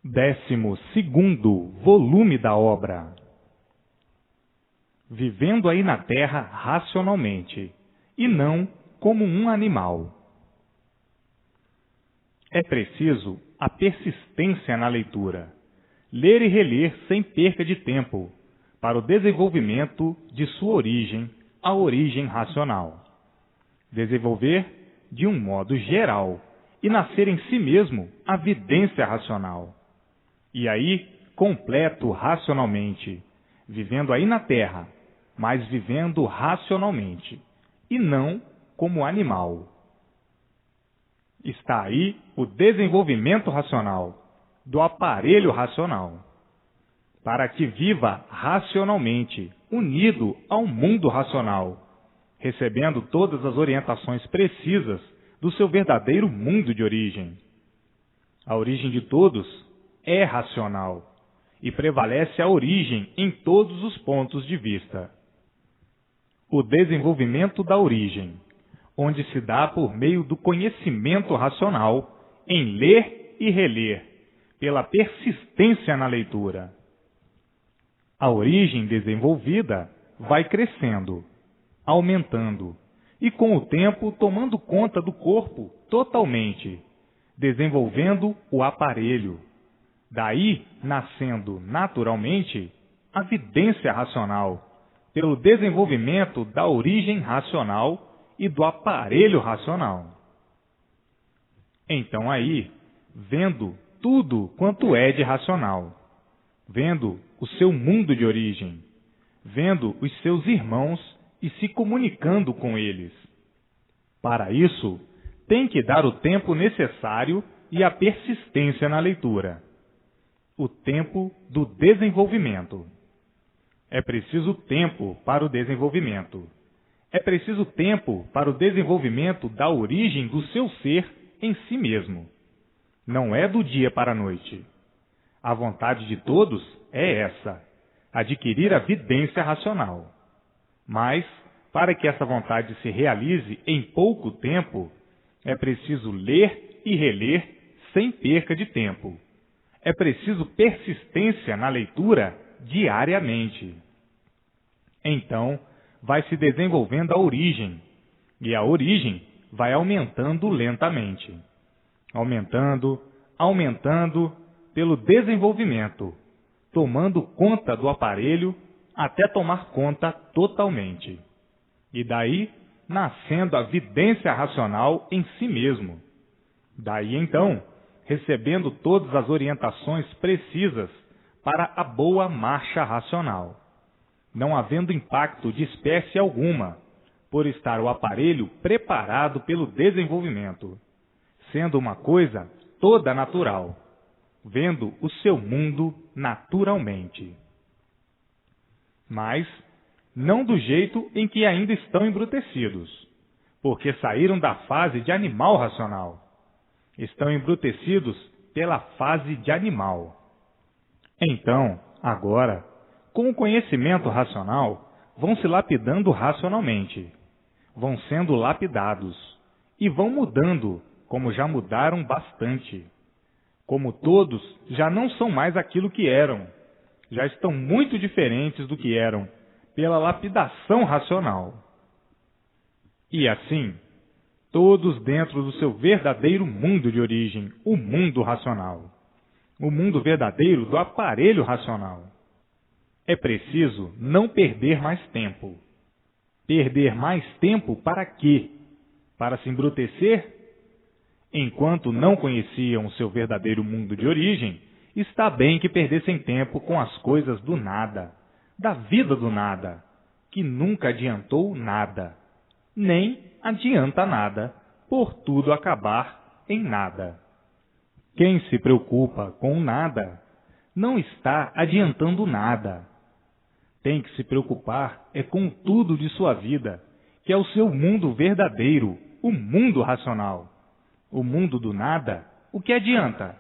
12º volume da obra. Vivendo aí na Terra racionalmente, e não como um animal. É preciso a persistência na leitura, ler e reler sem perca de tempo, para o desenvolvimento de sua origem, a origem racional. Desenvolver de um modo geral e nascer em si mesmo a vidência racional. E aí, completo racionalmente, vivendo aí na Terra, mas vivendo racionalmente, e não como animal. Está aí o desenvolvimento racional, do aparelho racional, para que viva racionalmente, unido ao mundo racional, recebendo todas as orientações precisas do seu verdadeiro mundo de origem. A origem de todos é racional e prevalece a origem em todos os pontos de vista. O desenvolvimento da origem, onde se dá por meio do conhecimento racional em ler e reler, pela persistência na leitura. A origem desenvolvida vai crescendo, aumentando, e com o tempo tomando conta do corpo totalmente, desenvolvendo o aparelho. Daí, nascendo naturalmente, a vidência racional, pelo desenvolvimento da origem racional e do aparelho racional. Então aí, vendo tudo quanto é de racional, vendo o seu mundo de origem, vendo os seus irmãos e se comunicando com eles. Para isso, tem que dar o tempo necessário e a persistência na leitura. O tempo do desenvolvimento. É preciso tempo para o desenvolvimento. É preciso tempo para o desenvolvimento da origem do seu ser em si mesmo. Não é do dia para a noite. A vontade de todos é essa, adquirir a vidência racional. Mas, para que essa vontade se realize em pouco tempo, é preciso ler e reler sem perca de tempo. É preciso persistência na leitura diariamente. Então, vai se desenvolvendo a origem, e a origem vai aumentando lentamente. Aumentando, pelo desenvolvimento, tomando conta do aparelho até tomar conta totalmente. E daí, nascendo a vidência racional em si mesmo. Daí, então, recebendo todas as orientações precisas para a boa marcha racional, não havendo impacto de espécie alguma, por estar o aparelho preparado pelo desenvolvimento, sendo uma coisa toda natural, vendo o seu mundo naturalmente. Mas não do jeito em que ainda estão embrutecidos, porque saíram da fase de animal racional. Estão embrutecidos pela fase de animal. Então, agora, com o conhecimento racional, vão se lapidando racionalmente, vão sendo lapidados e vão mudando, como já mudaram bastante. Como todos já não são mais aquilo que eram, já estão muito diferentes do que eram, pela lapidação racional. E assim, todos dentro do seu verdadeiro mundo de origem, o mundo racional. O mundo verdadeiro do aparelho racional. É preciso não perder mais tempo. Perder mais tempo para quê? Para se embrutecer? Enquanto não conheciam o seu verdadeiro mundo de origem, está bem que perdessem tempo com as coisas do nada, da vida do nada, que nunca adiantou nada, nem adianta nada, por tudo acabar em nada. Quem se preocupa com nada, não está adiantando nada. Tem que se preocupar é com tudo de sua vida, que é o seu mundo verdadeiro, o mundo racional. O mundo do nada, o que adianta?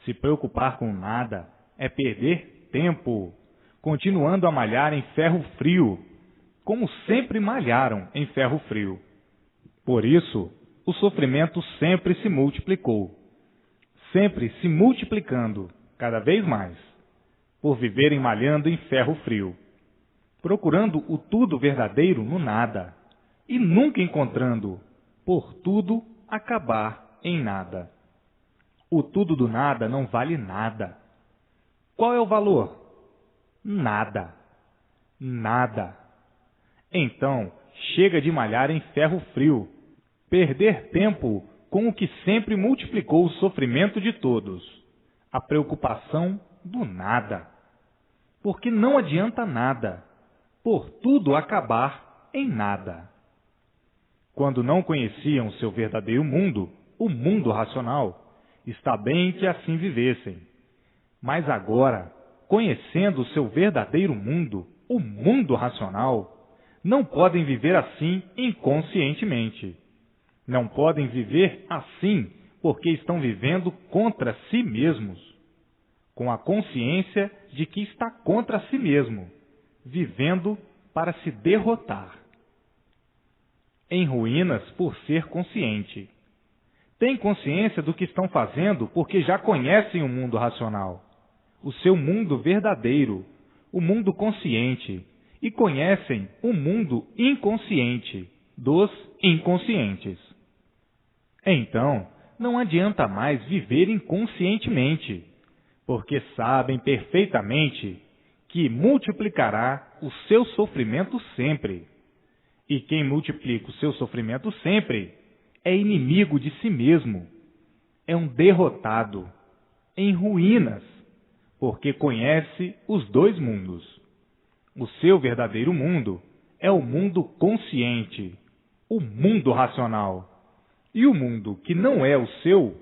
Se preocupar com nada é perder tempo, continuando a malhar em ferro frio, como sempre malharam em ferro frio. Por isso, o sofrimento sempre se multiplicou. sempre se multiplicando, cada vez mais, por viverem malhando em ferro frio, procurando o tudo verdadeiro no nada, e nunca encontrando, por tudo acabar em nada. O tudo do nada não vale nada. Qual é o valor? Nada. Nada. Então, chega de malhar em ferro frio, perder tempo com o que sempre multiplicou o sofrimento de todos, a preocupação do nada. Porque não adianta nada, por tudo acabar em nada. Quando não conheciam seu verdadeiro mundo, o mundo racional, está bem que assim vivessem. Mas agora, conhecendo o seu verdadeiro mundo, o mundo racional, não podem viver assim inconscientemente. Não podem viver assim porque estão vivendo contra si mesmos, com a consciência de que está contra si mesmo, vivendo para se derrotar. Em ruínas por ser consciente. Têm consciência do que estão fazendo porque já conhecem o mundo racional, o seu mundo verdadeiro, o mundo consciente, e conhecem o mundo inconsciente dos inconscientes. Então, não adianta mais viver inconscientemente, porque sabem perfeitamente que multiplicará o seu sofrimento sempre. E quem multiplica o seu sofrimento sempre é inimigo de si mesmo, é um derrotado, em ruínas, porque conhece os dois mundos. O seu verdadeiro mundo é o mundo consciente, o mundo racional. E o mundo que não é o seu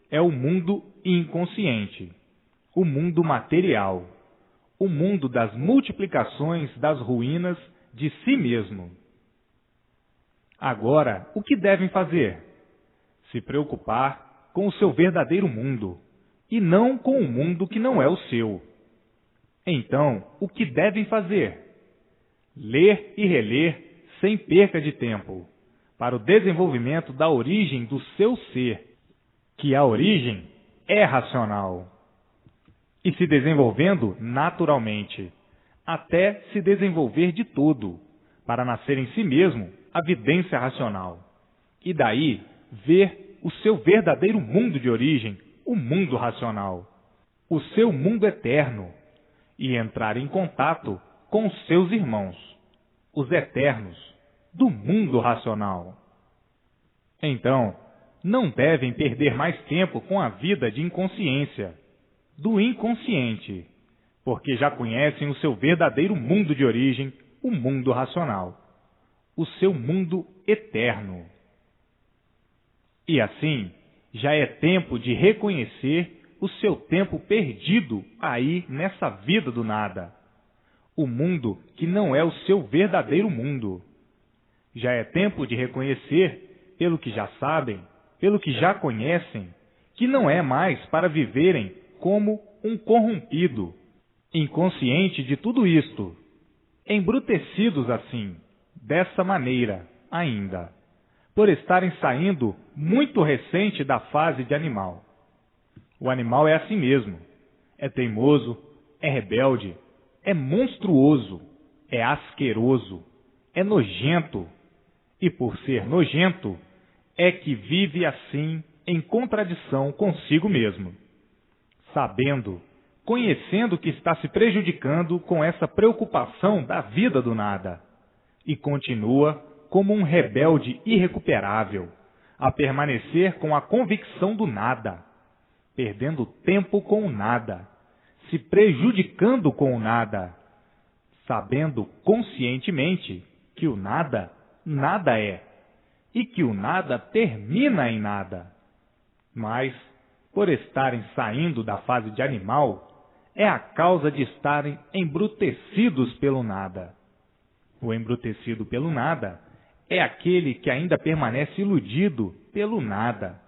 é o mundo inconsciente, o mundo material, o mundo das multiplicações das ruínas de si mesmo. Agora, o que devem fazer? Se preocupar com o seu verdadeiro mundo, e não com o mundo que não é o seu. Então, o que devem fazer? Ler e reler sem perca de tempo, para o desenvolvimento da origem do seu ser, que a origem é racional, e se desenvolvendo naturalmente, até se desenvolver de todo, para nascer em si mesmo a vidência racional, e daí ver o seu verdadeiro mundo de origem, o mundo racional, o seu mundo eterno, e entrar em contato com os seus irmãos, os eternos, do mundo racional. Então, não devem perder mais tempo com a vida de inconsciência, do inconsciente, porque já conhecem o seu verdadeiro mundo de origem, o mundo racional, o seu mundo eterno. E assim, já é tempo de reconhecer o seu tempo perdido aí nessa vida do nada, o mundo que não é o seu verdadeiro mundo. Já é tempo de reconhecer, pelo que já sabem, pelo que já conhecem, que não é mais para viverem como um corrompido, inconsciente de tudo isto, embrutecidos assim, dessa maneira ainda, por estarem saindo muito recente da fase de animal. O animal é assim mesmo, é teimoso, é rebelde, é monstruoso, é asqueroso, é nojento, e por ser nojento, é que vive assim em contradição consigo mesmo, sabendo, conhecendo que está se prejudicando com essa preocupação da vida do nada, e continua como um rebelde irrecuperável, a permanecer com a convicção do nada, perdendo tempo com o nada, se prejudicando com o nada, sabendo conscientemente que o nada, nada é, e que o nada termina em nada. Mas, por estarem saindo da fase de animal, é a causa de estarem embrutecidos pelo nada. O embrutecido pelo nada é aquele que ainda permanece iludido pelo nada,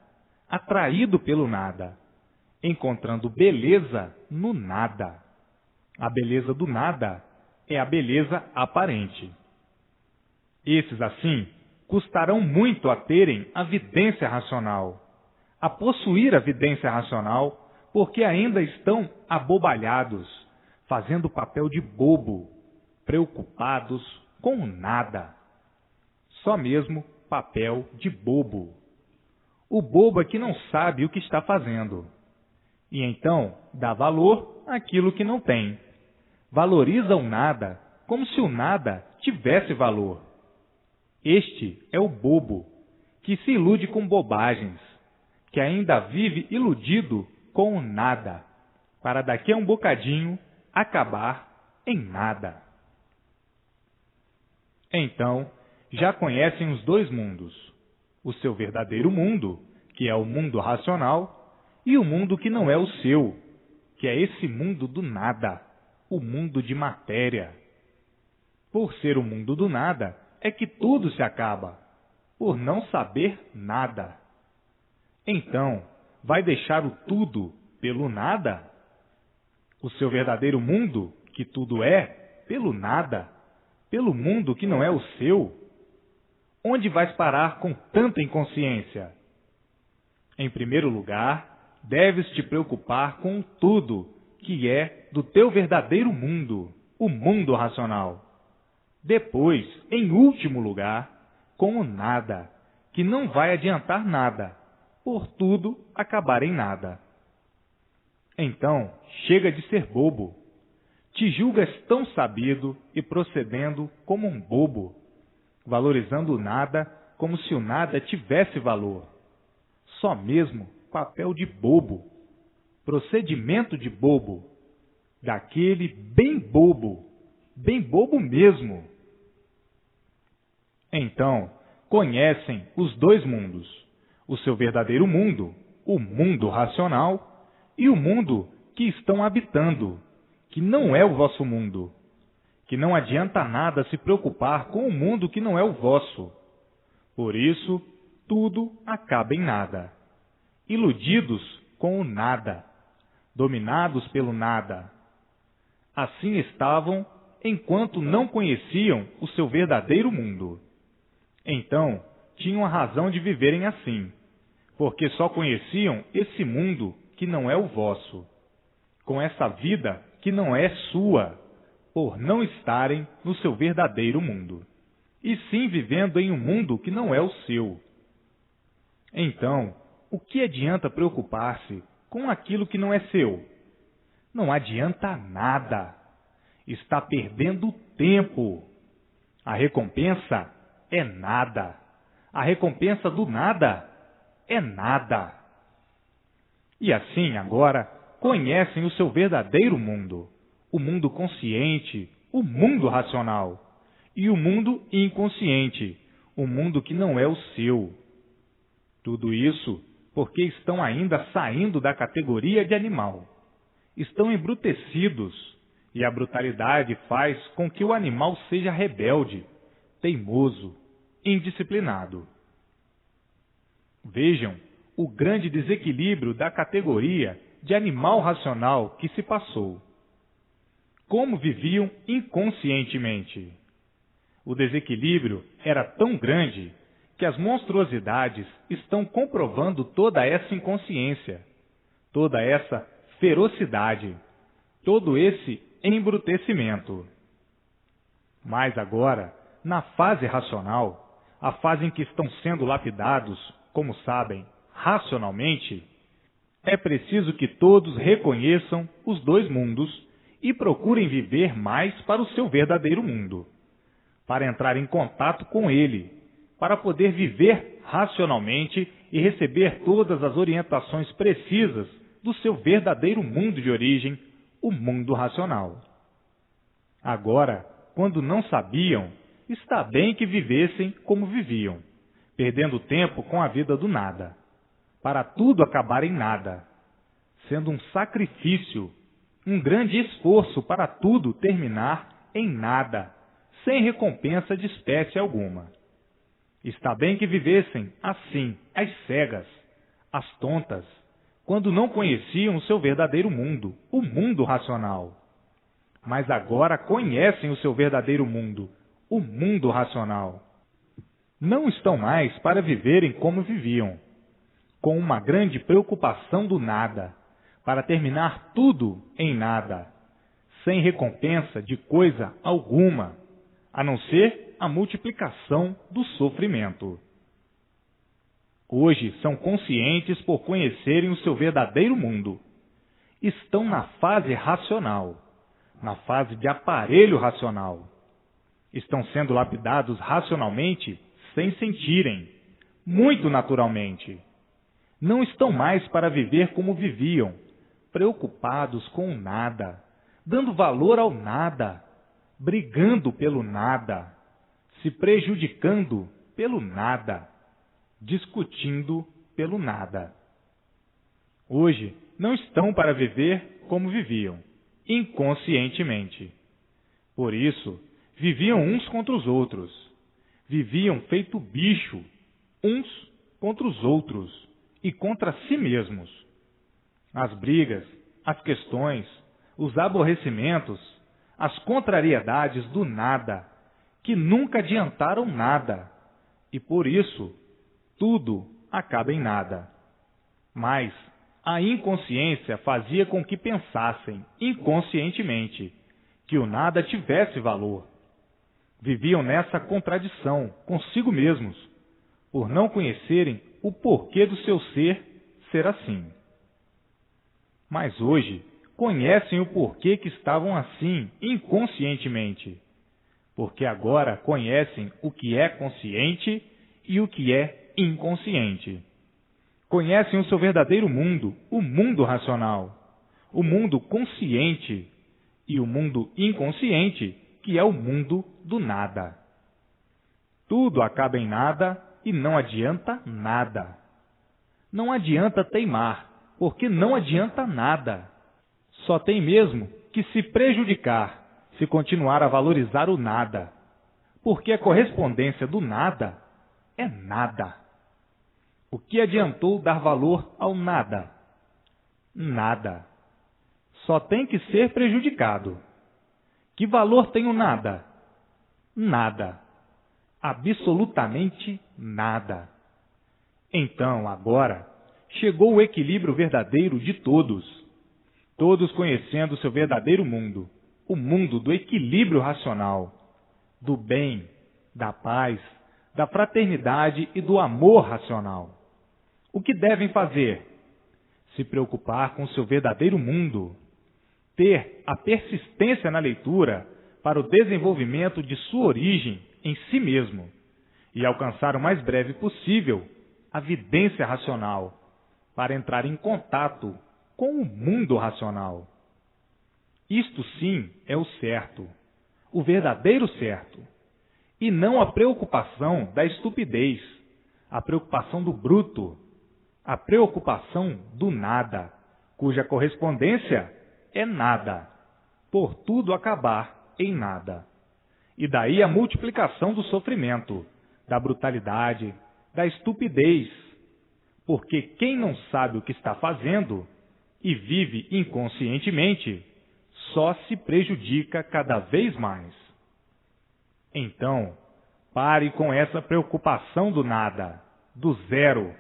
atraído pelo nada, encontrando beleza no nada. A beleza do nada é a beleza aparente. Esses, assim, custarão muito a terem a vidência racional, a possuir a vidência racional, porque ainda estão abobalhados, fazendo papel de bobo, preocupados com nada. Só mesmo papel de bobo. O bobo é que não sabe o que está fazendo. E então dá valor àquilo que não tem. Valoriza o nada como se o nada tivesse valor. Este é o bobo, que se ilude com bobagens, que ainda vive iludido com o nada, para daqui a um bocadinho acabar em nada. Então, já conhecem os dois mundos, o seu verdadeiro mundo, que é o mundo racional, e o mundo que não é o seu, que é esse mundo do nada, o mundo de matéria. Por ser o mundo do nada, é que tudo se acaba, por não saber nada. Então, vai deixar o tudo pelo nada? O seu verdadeiro mundo, que tudo é, pelo nada, pelo mundo que não é o seu? Onde vais parar com tanta inconsciência? Em primeiro lugar, deves te preocupar com o tudo que é do teu verdadeiro mundo, o mundo racional. Depois, em último lugar, com o nada, que não vai adiantar nada, por tudo acabar em nada. Então, chega de ser bobo. Te julgas tão sabido e procedendo como um bobo, valorizando o nada como se o nada tivesse valor. Só mesmo papel de bobo, procedimento de bobo, daquele bem bobo mesmo. Então, conhecem os dois mundos, o seu verdadeiro mundo, o mundo racional, e o mundo que estão habitando, que não é o vosso mundo, que não adianta nada se preocupar com o mundo que não é o vosso. Por isso, tudo acaba em nada. Iludidos com o nada, dominados pelo nada. Assim estavam enquanto não conheciam o seu verdadeiro mundo. Então, tinham a razão de viverem assim, porque só conheciam esse mundo que não é o vosso, com essa vida que não é sua, por não estarem no seu verdadeiro mundo, e sim vivendo em um mundo que não é o seu. Então, o que adianta preocupar-se com aquilo que não é seu? Não adianta nada. Está perdendo tempo. A recompensa é nada. A recompensa do nada é nada. E assim, agora, conhecem o seu verdadeiro mundo, o mundo consciente, o mundo racional, e o mundo inconsciente, o mundo que não é o seu. Tudo isso porque estão ainda saindo da categoria de animal. Estão embrutecidos, e a brutalidade faz com que o animal seja rebelde, teimoso, indisciplinado. Vejam o grande desequilíbrio da categoria de animal racional que se passou. Como viviam inconscientemente. O desequilíbrio era tão grande que as monstruosidades estão comprovando toda essa inconsciência, toda essa ferocidade, todo esse embrutecimento. Mas agora, na fase racional, a fase em que estão sendo lapidados, como sabem, racionalmente, é preciso que todos reconheçam os dois mundos e procurem viver mais para o seu verdadeiro mundo, para entrar em contato com ele, para poder viver racionalmente e receber todas as orientações precisas do seu verdadeiro mundo de origem, o mundo racional. Agora, quando não sabiam, está bem que vivessem como viviam, perdendo tempo com a vida do nada, para tudo acabar em nada, sendo um sacrifício, um grande esforço para tudo terminar em nada, sem recompensa de espécie alguma. Está bem que vivessem assim, às cegas, às tontas, quando não conheciam o seu verdadeiro mundo, o mundo racional. Mas agora conhecem o seu verdadeiro mundo, o mundo racional. Não estão mais para viverem como viviam. com uma grande preocupação do nada, para terminar tudo em nada, sem recompensa de coisa alguma, a não ser a multiplicação do sofrimento. Hoje são conscientes por conhecerem o seu verdadeiro mundo. Estão na fase racional, na fase de aparelho racional. Estão sendo lapidados racionalmente sem sentirem, muito naturalmente. Não estão mais para viver como viviam, preocupados com o nada, dando valor ao nada, brigando pelo nada, se prejudicando pelo nada, discutindo pelo nada. Hoje não estão para viver como viviam, inconscientemente. Por isso, viviam uns contra os outros. Viviam feito bicho, uns contra os outros e contra si mesmos. As brigas, as questões, os aborrecimentos, as contrariedades do nada, que nunca adiantaram nada, e por isso tudo acaba em nada. Mas a inconsciência fazia com que pensassem inconscientemente que o nada tivesse valor. Viviam nessa contradição consigo mesmos, por não conhecerem o porquê do seu ser assim. Mas hoje conhecem o porquê que estavam assim inconscientemente, porque agora conhecem o que é consciente e o que é inconsciente. Conhecem o seu verdadeiro mundo, o mundo racional, o mundo consciente e o mundo inconsciente, que é o mundo do nada. Tudo acaba em nada e não adianta nada. Não adianta teimar, porque não adianta nada. Só tem mesmo que se prejudicar se continuar a valorizar o nada, porque a correspondência do nada é nada. O que adiantou dar valor ao nada? Nada. Só tem que ser prejudicado. Que valor tem o nada? Nada. Absolutamente nada. Então, agora, chegou o equilíbrio verdadeiro de todos. Todos conhecendo o seu verdadeiro mundo, o mundo do equilíbrio racional, do bem, da paz, da fraternidade e do amor racional. O que devem fazer? Se preocupar com o seu verdadeiro mundo, ter a persistência na leitura para o desenvolvimento de sua origem em si mesmo e alcançar o mais breve possível a vidência racional para entrar em contato com o mundo racional. Isto sim é o certo, o verdadeiro certo, e não a preocupação da estupidez, a preocupação do bruto, a preocupação do nada, cuja correspondência é nada, por tudo acabar em nada. E daí a multiplicação do sofrimento, da brutalidade, da estupidez, porque quem não sabe o que está fazendo e vive inconscientemente, só se prejudica cada vez mais. Então, pare com essa preocupação do nada, do zero.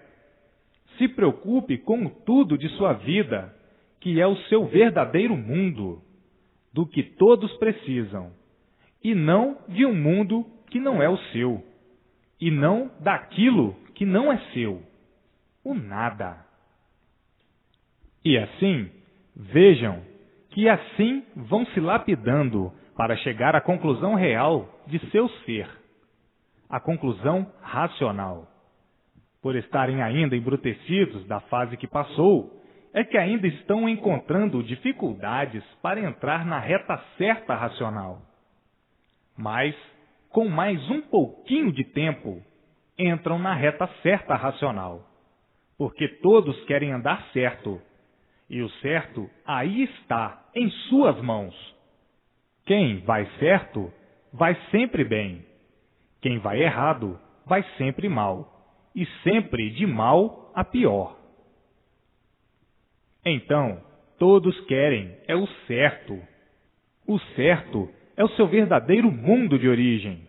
Se preocupe com o tudo de sua vida, que é o seu verdadeiro mundo, do que todos precisam, e não de um mundo que não é o seu, e não daquilo que não é seu, o nada. E assim, vejam que assim vão se lapidando para chegar à conclusão real de seu ser, a conclusão racional. Por estarem ainda embrutecidos da fase que passou, é que ainda estão encontrando dificuldades para entrar na reta certa racional. Mas, com mais um pouquinho de tempo, entram na reta certa racional, porque todos querem andar certo, e o certo aí está, em suas mãos. Quem vai certo, vai sempre bem. Quem vai errado, vai sempre mal. E sempre de mal a pior. Então, todos querem é o certo. O certo é o seu verdadeiro mundo de origem.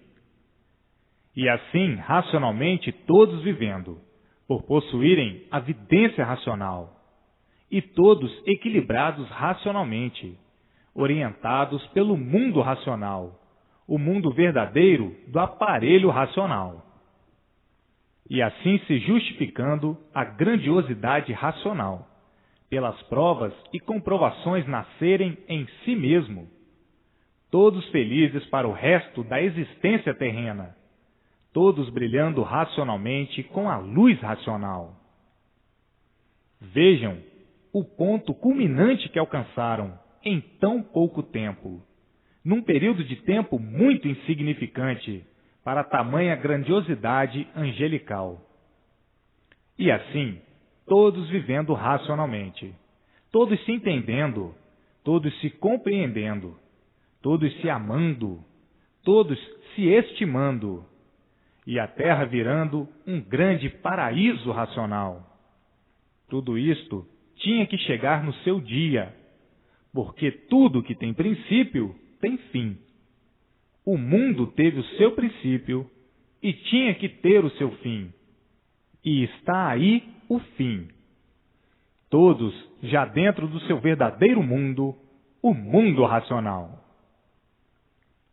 E assim, racionalmente, todos vivendo, por possuírem a vidência racional, e todos equilibrados racionalmente, orientados pelo mundo racional, o mundo verdadeiro do aparelho racional. E assim se justificando a grandiosidade racional, pelas provas e comprovações nascerem em si mesmo, todos felizes para o resto da existência terrena, todos brilhando racionalmente com a luz racional. Vejam o ponto culminante que alcançaram em tão pouco tempo, num período de tempo muito insignificante para tamanha grandiosidade angelical. E assim, todos vivendo racionalmente, todos se entendendo, todos se compreendendo, todos se amando, todos se estimando, e a terra virando um grande paraíso racional. Tudo isto tinha que chegar no seu dia, porque tudo que tem princípio tem fim. O mundo teve o seu princípio e tinha que ter o seu fim. E está aí o fim. Todos já dentro do seu verdadeiro mundo, o mundo racional.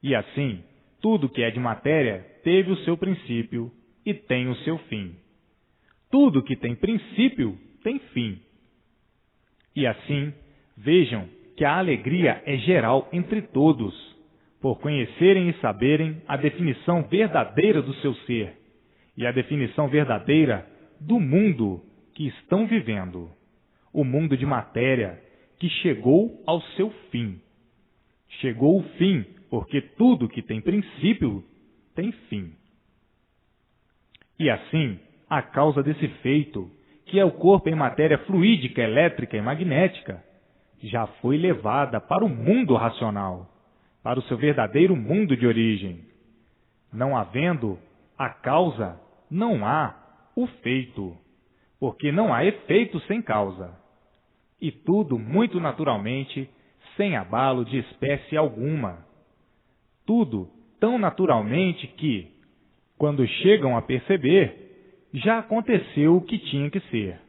E assim, tudo que é de matéria teve o seu princípio e tem o seu fim. Tudo que tem princípio tem fim. E assim, vejam que a alegria é geral entre todos, por conhecerem e saberem a definição verdadeira do seu ser e a definição verdadeira do mundo que estão vivendo, o mundo de matéria que chegou ao seu fim. Chegou o fim, porque tudo que tem princípio tem fim. E assim, a causa desse feito, que é o corpo em matéria fluídica, elétrica e magnética, já foi levada para o mundo racional, para o seu verdadeiro mundo de origem. Não havendo a causa, não há o feito, porque não há efeito sem causa. E tudo muito naturalmente, sem abalo de espécie alguma. Tudo tão naturalmente que, quando chegam a perceber, já aconteceu o que tinha que ser.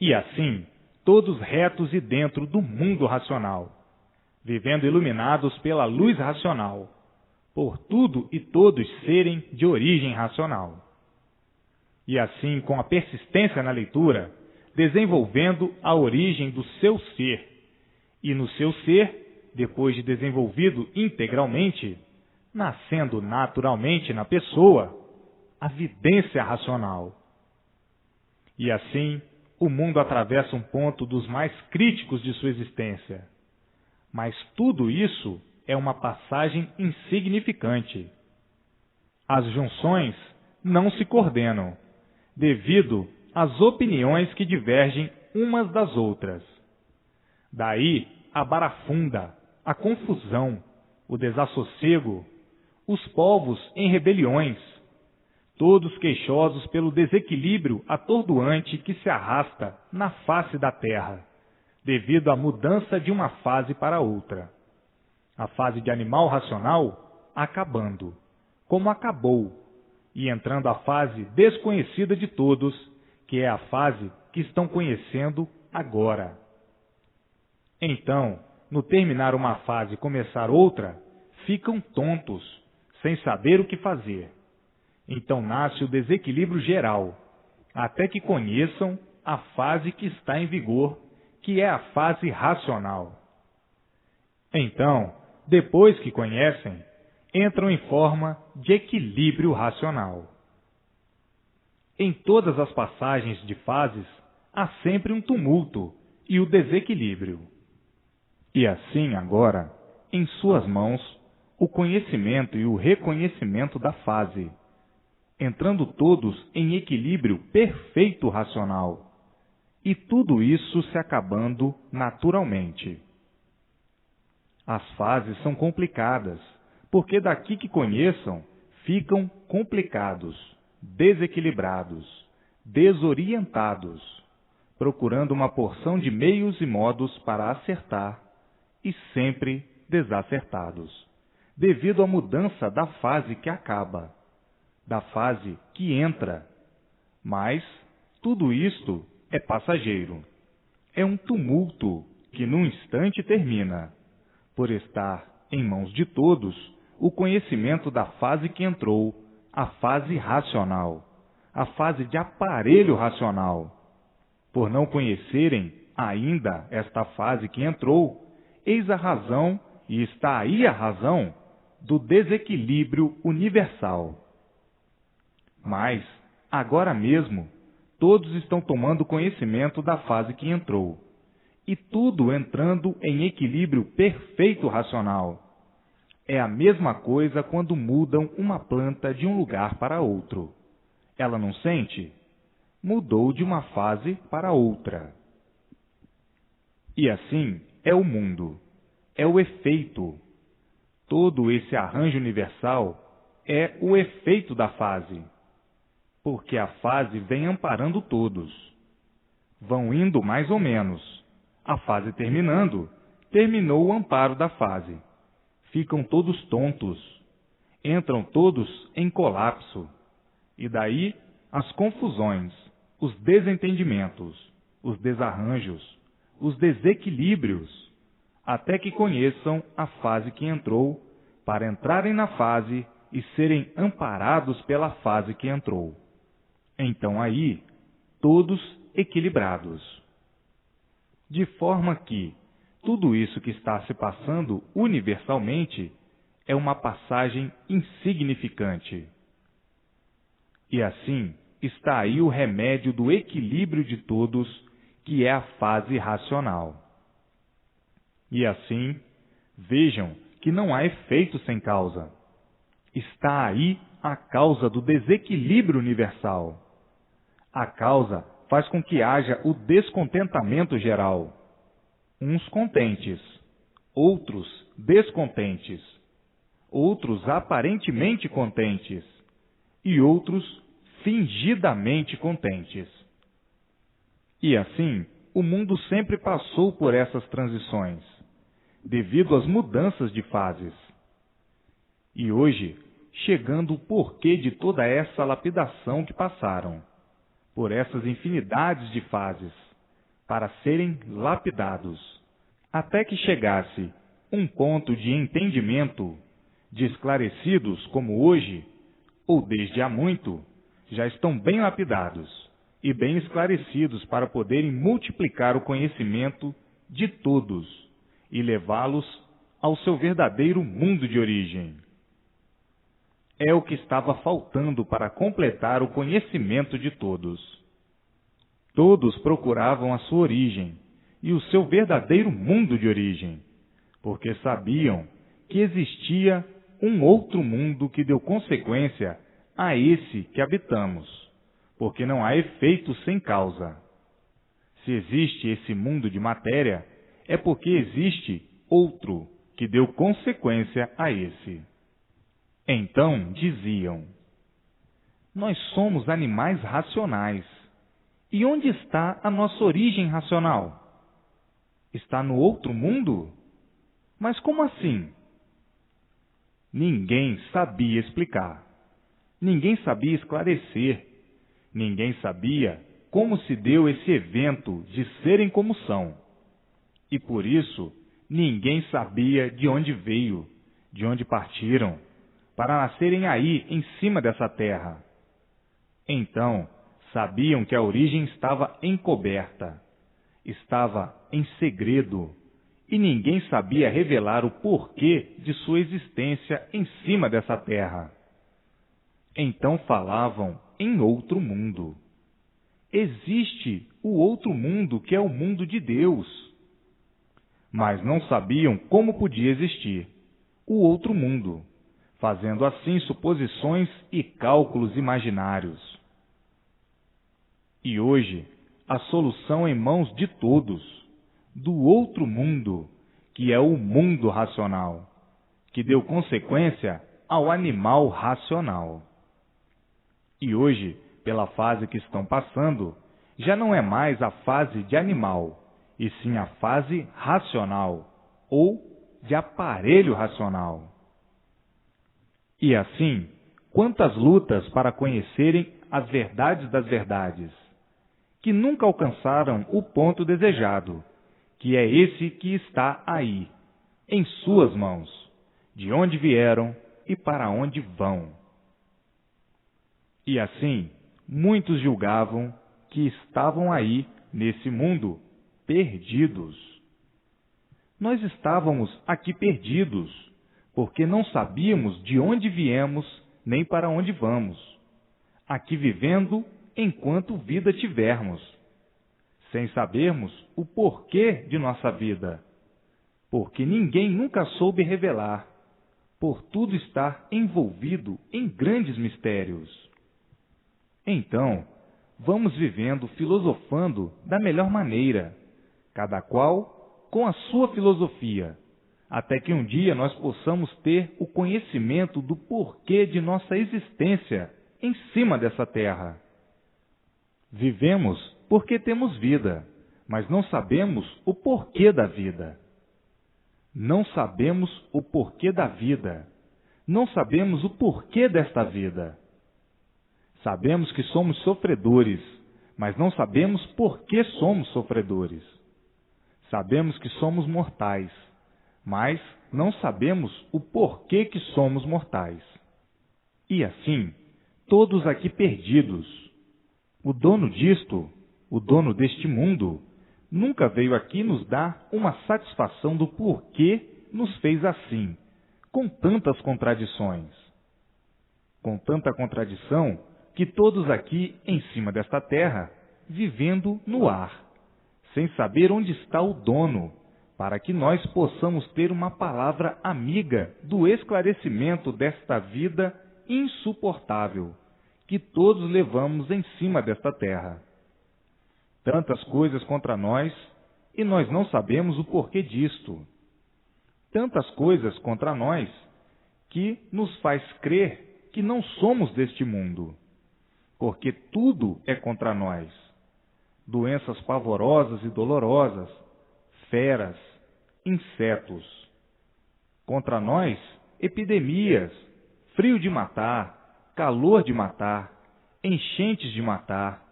E assim, todos retos e dentro do mundo racional, vivendo iluminados pela luz racional, por tudo e todos serem de origem racional. E assim, com a persistência na leitura, desenvolvendo a origem do seu ser, e no seu ser, depois de desenvolvido integralmente, nascendo naturalmente na pessoa, a vidência racional. E assim, o mundo atravessa um ponto dos mais críticos de sua existência. Mas tudo isso é uma passagem insignificante. As junções não se coordenam, devido às opiniões que divergem umas das outras. Daí a barafunda, a confusão, o desassossego, os povos em rebeliões, todos queixosos pelo desequilíbrio atordoante que se arrasta na face da terra, devido à mudança de uma fase para outra. A fase de animal racional acabando, como acabou, e entrando a fase desconhecida de todos, que é a fase que estão conhecendo agora. Então, no terminar uma fase e começar outra, ficam tontos, sem saber o que fazer. Então nasce o desequilíbrio geral, até que conheçam a fase que está em vigor, que é a fase racional. Então, depois que conhecem, entram em forma de equilíbrio racional. Em todas as passagens de fases, há sempre um tumulto e o desequilíbrio. E assim agora, em suas mãos, o conhecimento e o reconhecimento da fase, entrando todos em equilíbrio perfeito racional, e tudo isso se acabando naturalmente. As fases são complicadas, porque daqui que conheçam, ficam complicados, desequilibrados, desorientados, procurando uma porção de meios e modos para acertar, e sempre desacertados, devido à mudança da fase que acaba, da fase que entra, Mas tudo isto é passageiro. É um tumulto que num instante termina, por estar em mãos de todos o conhecimento da fase que entrou, a fase racional, a fase de aparelho racional. Por não conhecerem ainda esta fase que entrou, eis a razão, e está aí a razão, do desequilíbrio universal. Mas, agora mesmo, todos estão tomando conhecimento da fase que entrou, e tudo entrando em equilíbrio perfeito racional. É a mesma coisa quando mudam uma planta de um lugar para outro. Ela não sente? Mudou de uma fase para outra. E assim é o mundo, é o efeito. Todo esse arranjo universal é o efeito da fase, porque a fase vem amparando todos. Vão indo mais ou menos. A fase terminando, terminou o amparo da fase. Ficam todos tontos. Entram todos em colapso. E daí as confusões, os desentendimentos, os desarranjos, os desequilíbrios, até que conheçam a fase que entrou, para entrarem na fase e serem amparados pela fase que entrou. Então aí, todos equilibrados. De forma que tudo isso que está se passando universalmente é uma passagem insignificante. E assim está aí o remédio do equilíbrio de todos, que é a fase racional. E assim, vejam que não há efeito sem causa. Está aí a causa do desequilíbrio universal. A causa faz com que haja o descontentamento geral. Uns contentes, outros descontentes, outros aparentemente contentes e outros fingidamente contentes. E assim, o mundo sempre passou por essas transições, devido às mudanças de fases. E hoje, chegando o porquê de toda essa lapidação que passaram, por essas infinidades de fases, para serem lapidados, até que chegasse um ponto de entendimento, de esclarecidos como hoje, ou desde há muito, já estão bem lapidados e bem esclarecidos para poderem multiplicar o conhecimento de todos e levá-los ao seu verdadeiro mundo de origem. É o que estava faltando para completar o conhecimento de todos. Todos procuravam a sua origem e o seu verdadeiro mundo de origem, porque sabiam que existia um outro mundo que deu consequência a esse que habitamos, porque não há efeito sem causa. Se existe esse mundo de matéria, é porque existe outro que deu consequência a esse. Então diziam: nós somos animais racionais. E onde está a nossa origem racional? Está no outro mundo? Mas como assim? Ninguém sabia explicar. Ninguém sabia esclarecer. Ninguém sabia como se deu esse evento de serem como são. E por isso, ninguém sabia de onde veio, de onde partiram, para nascerem aí, em cima dessa terra. Então, sabiam que a origem estava encoberta, estava em segredo, e ninguém sabia revelar o porquê de sua existência em cima dessa terra. Então falavam em outro mundo. Existe o outro mundo que é o mundo de Deus. Mas não sabiam como podia existir o outro mundo, fazendo assim suposições e cálculos imaginários. E hoje, a solução em mãos de todos, do outro mundo, que é o mundo racional, que deu consequência ao animal racional. E hoje, pela fase que estão passando, já não é mais a fase de animal, e sim a fase racional, ou de aparelho racional. E assim, quantas lutas para conhecerem as verdades das verdades, que nunca alcançaram o ponto desejado, que é esse que está aí, em suas mãos, de onde vieram e para onde vão. E assim, muitos julgavam que estavam aí, nesse mundo, perdidos. Nós estávamos aqui perdidos, porque não sabíamos de onde viemos nem para onde vamos, aqui vivendo enquanto vida tivermos, sem sabermos o porquê de nossa vida, porque ninguém nunca soube revelar, por tudo estar envolvido em grandes mistérios. Então, vamos vivendo filosofando da melhor maneira, cada qual com a sua filosofia, até que um dia nós possamos ter o conhecimento do porquê de nossa existência em cima dessa terra. Vivemos porque temos vida, mas não sabemos o porquê da vida. Não sabemos o porquê da vida. Não sabemos o porquê desta vida. Sabemos que somos sofredores, mas não sabemos por que somos sofredores. Sabemos que somos mortais, mas não sabemos o porquê que somos mortais. E assim, todos aqui perdidos. O dono disto, o dono deste mundo, nunca veio aqui nos dar uma satisfação do porquê nos fez assim, com tantas contradições. Com tanta contradição que todos aqui em cima desta terra, vivendo no ar, sem saber onde está o dono, para que nós possamos ter uma palavra amiga do esclarecimento desta vida insuportável que todos levamos em cima desta terra. Tantas coisas contra nós e nós não sabemos o porquê disto. Tantas coisas contra nós que nos faz crer que não somos deste mundo, porque tudo é contra nós. Doenças pavorosas e dolorosas, feras, insetos. Contra nós, epidemias, frio de matar, calor de matar, enchentes de matar,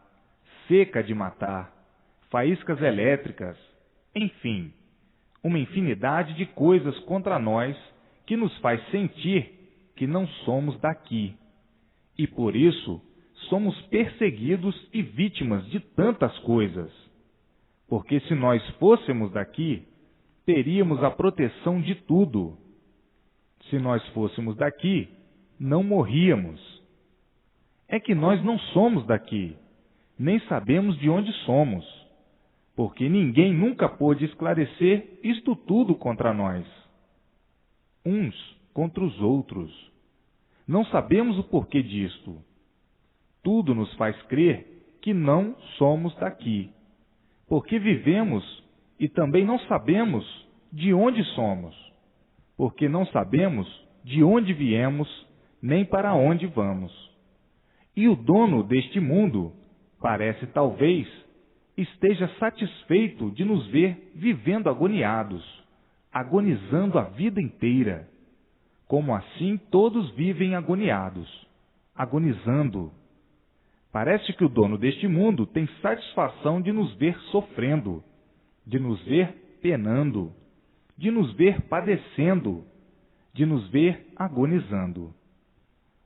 seca de matar, faíscas elétricas, enfim, uma infinidade de coisas contra nós que nos faz sentir que não somos daqui. E por isso somos perseguidos e vítimas de tantas coisas. Porque se nós fôssemos daqui, teríamos a proteção de tudo. Se nós fôssemos daqui, não morríamos. É que nós não somos daqui, nem sabemos de onde somos, porque ninguém nunca pôde esclarecer isto tudo contra nós. Uns contra os outros. Não sabemos o porquê disto. Tudo nos faz crer que não somos daqui, porque vivemos e também não sabemos de onde somos, porque não sabemos de onde viemos nem para onde vamos. E o dono deste mundo parece talvez esteja satisfeito de nos ver vivendo agoniados, agonizando a vida inteira. Como assim todos vivem agoniados, agonizando. Parece que o dono deste mundo tem satisfação de nos ver sofrendo, de nos ver penando, de nos ver padecendo, de nos ver agonizando.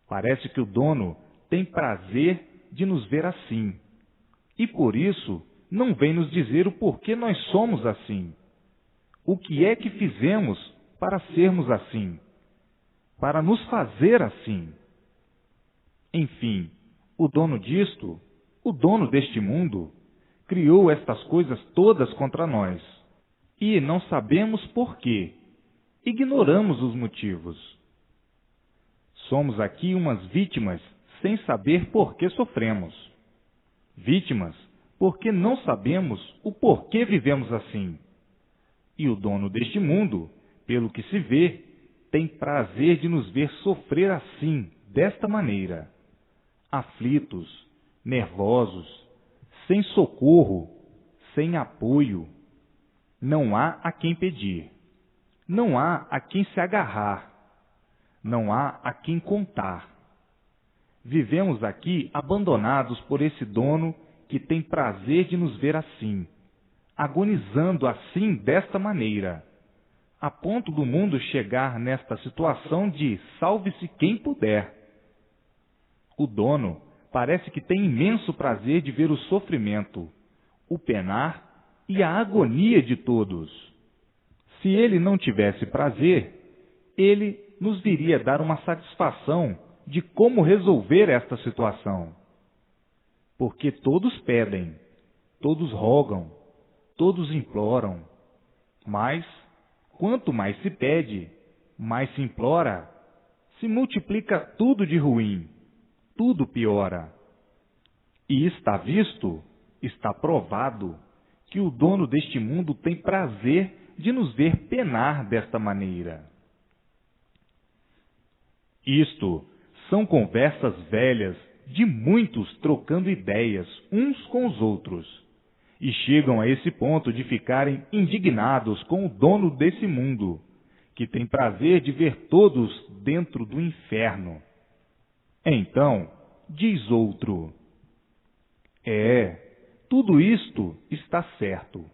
Parece que o dono tem prazer de nos ver assim, e por isso não vem nos dizer o porquê nós somos assim. O que é que fizemos para sermos assim? Para nos fazer assim? Enfim, o dono disto, o dono deste mundo, criou estas coisas todas contra nós. E não sabemos porquê. Ignoramos os motivos. Somos aqui umas vítimas sem saber por que sofremos. Vítimas porque não sabemos o porquê vivemos assim. E o dono deste mundo, pelo que se vê, tem prazer de nos ver sofrer assim, desta maneira. Aflitos, nervosos, sem socorro, sem apoio. Não há a quem pedir. Não há a quem se agarrar. Não há a quem contar. Vivemos aqui abandonados por esse dono que tem prazer de nos ver assim, agonizando assim desta maneira, a ponto do mundo chegar nesta situação de salve-se quem puder. O dono parece que tem imenso prazer de ver o sofrimento, o penar e a agonia de todos. Se ele não tivesse prazer, ele nos viria dar uma satisfação de como resolver esta situação. Porque todos pedem, todos rogam, todos imploram, mas quanto mais se pede, mais se implora, se multiplica tudo de ruim, tudo piora. E está visto, está provado, que o dono deste mundo tem prazer de nos ver penar desta maneira. Isto são conversas velhas de muitos trocando ideias uns com os outros, e chegam a esse ponto de ficarem indignados com o dono desse mundo, que tem prazer de ver todos dentro do inferno. Então, diz outro: tudo isto está certo,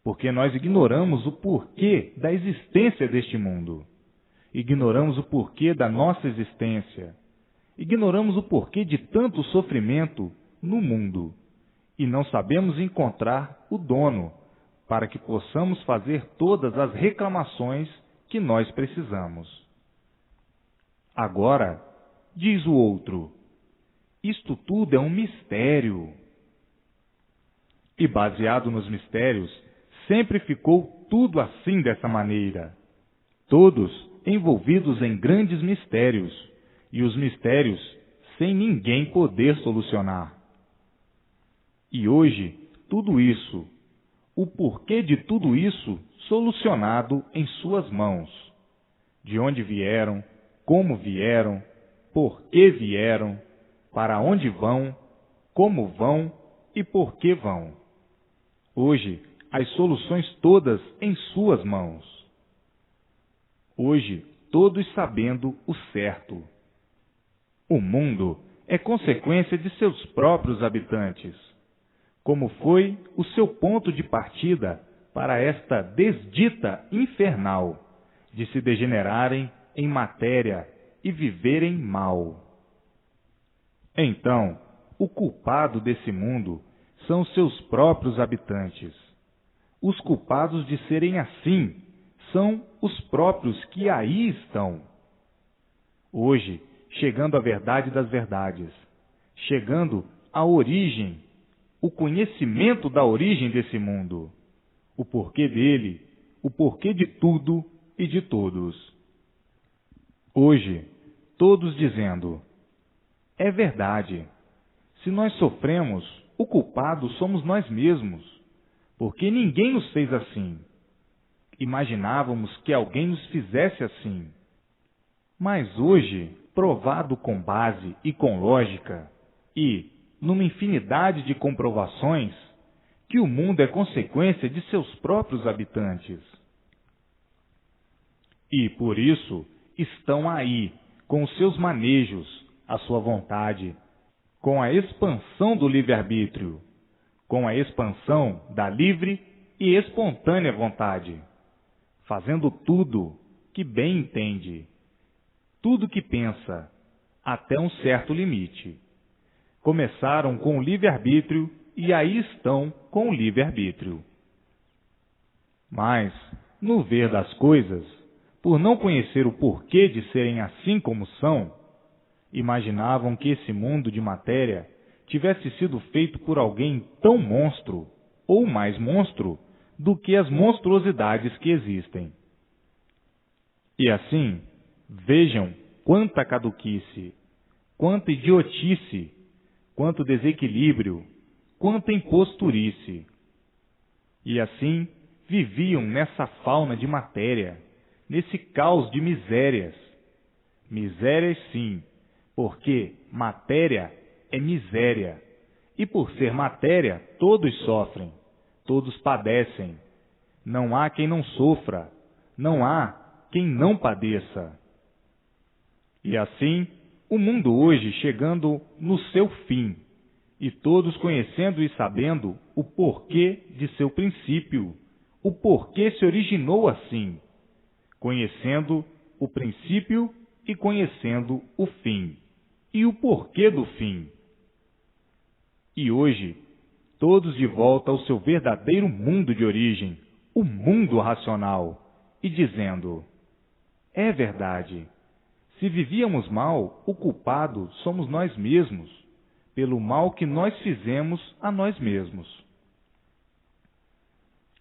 porque nós ignoramos o porquê da existência deste mundo. Ignoramos o porquê da nossa existência. Ignoramos o porquê de tanto sofrimento no mundo. E não sabemos encontrar o dono, para que possamos fazer todas as reclamações que nós precisamos. Agora, diz o outro, isto tudo é um mistério. E baseado nos mistérios, sempre ficou tudo assim dessa maneira. Todos envolvidos em grandes mistérios, e os mistérios sem ninguém poder solucionar. E hoje, tudo isso, o porquê de tudo isso solucionado em suas mãos. De onde vieram, como vieram, por que vieram, para onde vão, como vão e por que vão. Hoje, as soluções todas em suas mãos. Hoje, todos sabendo o certo. O mundo é consequência de seus próprios habitantes, como foi o seu ponto de partida para esta desdita infernal, de se degenerarem em matéria e viverem mal. Então, o culpado desse mundo são seus próprios habitantes. Os culpados de serem assim são os próprios que aí estão. Hoje, chegando à verdade das verdades, chegando à origem, o conhecimento da origem desse mundo, o porquê dele, o porquê de tudo e de todos. Hoje, todos dizendo, é verdade, se nós sofremos, o culpado somos nós mesmos, porque ninguém nos fez assim. Imaginávamos que alguém nos fizesse assim. Mas hoje, provado com base e com lógica, e numa infinidade de comprovações, que o mundo é consequência de seus próprios habitantes. E, por isso, estão aí, com os seus manejos, a sua vontade, com a expansão do livre-arbítrio, com a expansão da livre e espontânea vontade, fazendo tudo que bem entende, tudo que pensa, até um certo limite. Começaram com o livre-arbítrio e aí estão com o livre-arbítrio. Mas, no ver das coisas, por não conhecer o porquê de serem assim como são, imaginavam que esse mundo de matéria tivesse sido feito por alguém tão monstro, ou mais monstro, do que as monstruosidades que existem. E assim, vejam quanta caduquice, quanta idiotice, quanto desequilíbrio, quanta imposturice. E assim viviam nessa fauna de matéria, nesse caos de misérias. Misérias sim, porque matéria é miséria, e por ser matéria todos sofrem, todos padecem. Não há quem não sofra, não há quem não padeça. E assim O mundo hoje chegando no seu fim, e todos conhecendo e sabendo o porquê de seu princípio, o porquê se originou assim, conhecendo o princípio e conhecendo o fim, e o porquê do fim. E hoje, todos de volta ao seu verdadeiro mundo de origem, o mundo racional, e dizendo: é verdade, se vivíamos mal, o culpado somos nós mesmos, pelo mal que nós fizemos a nós mesmos.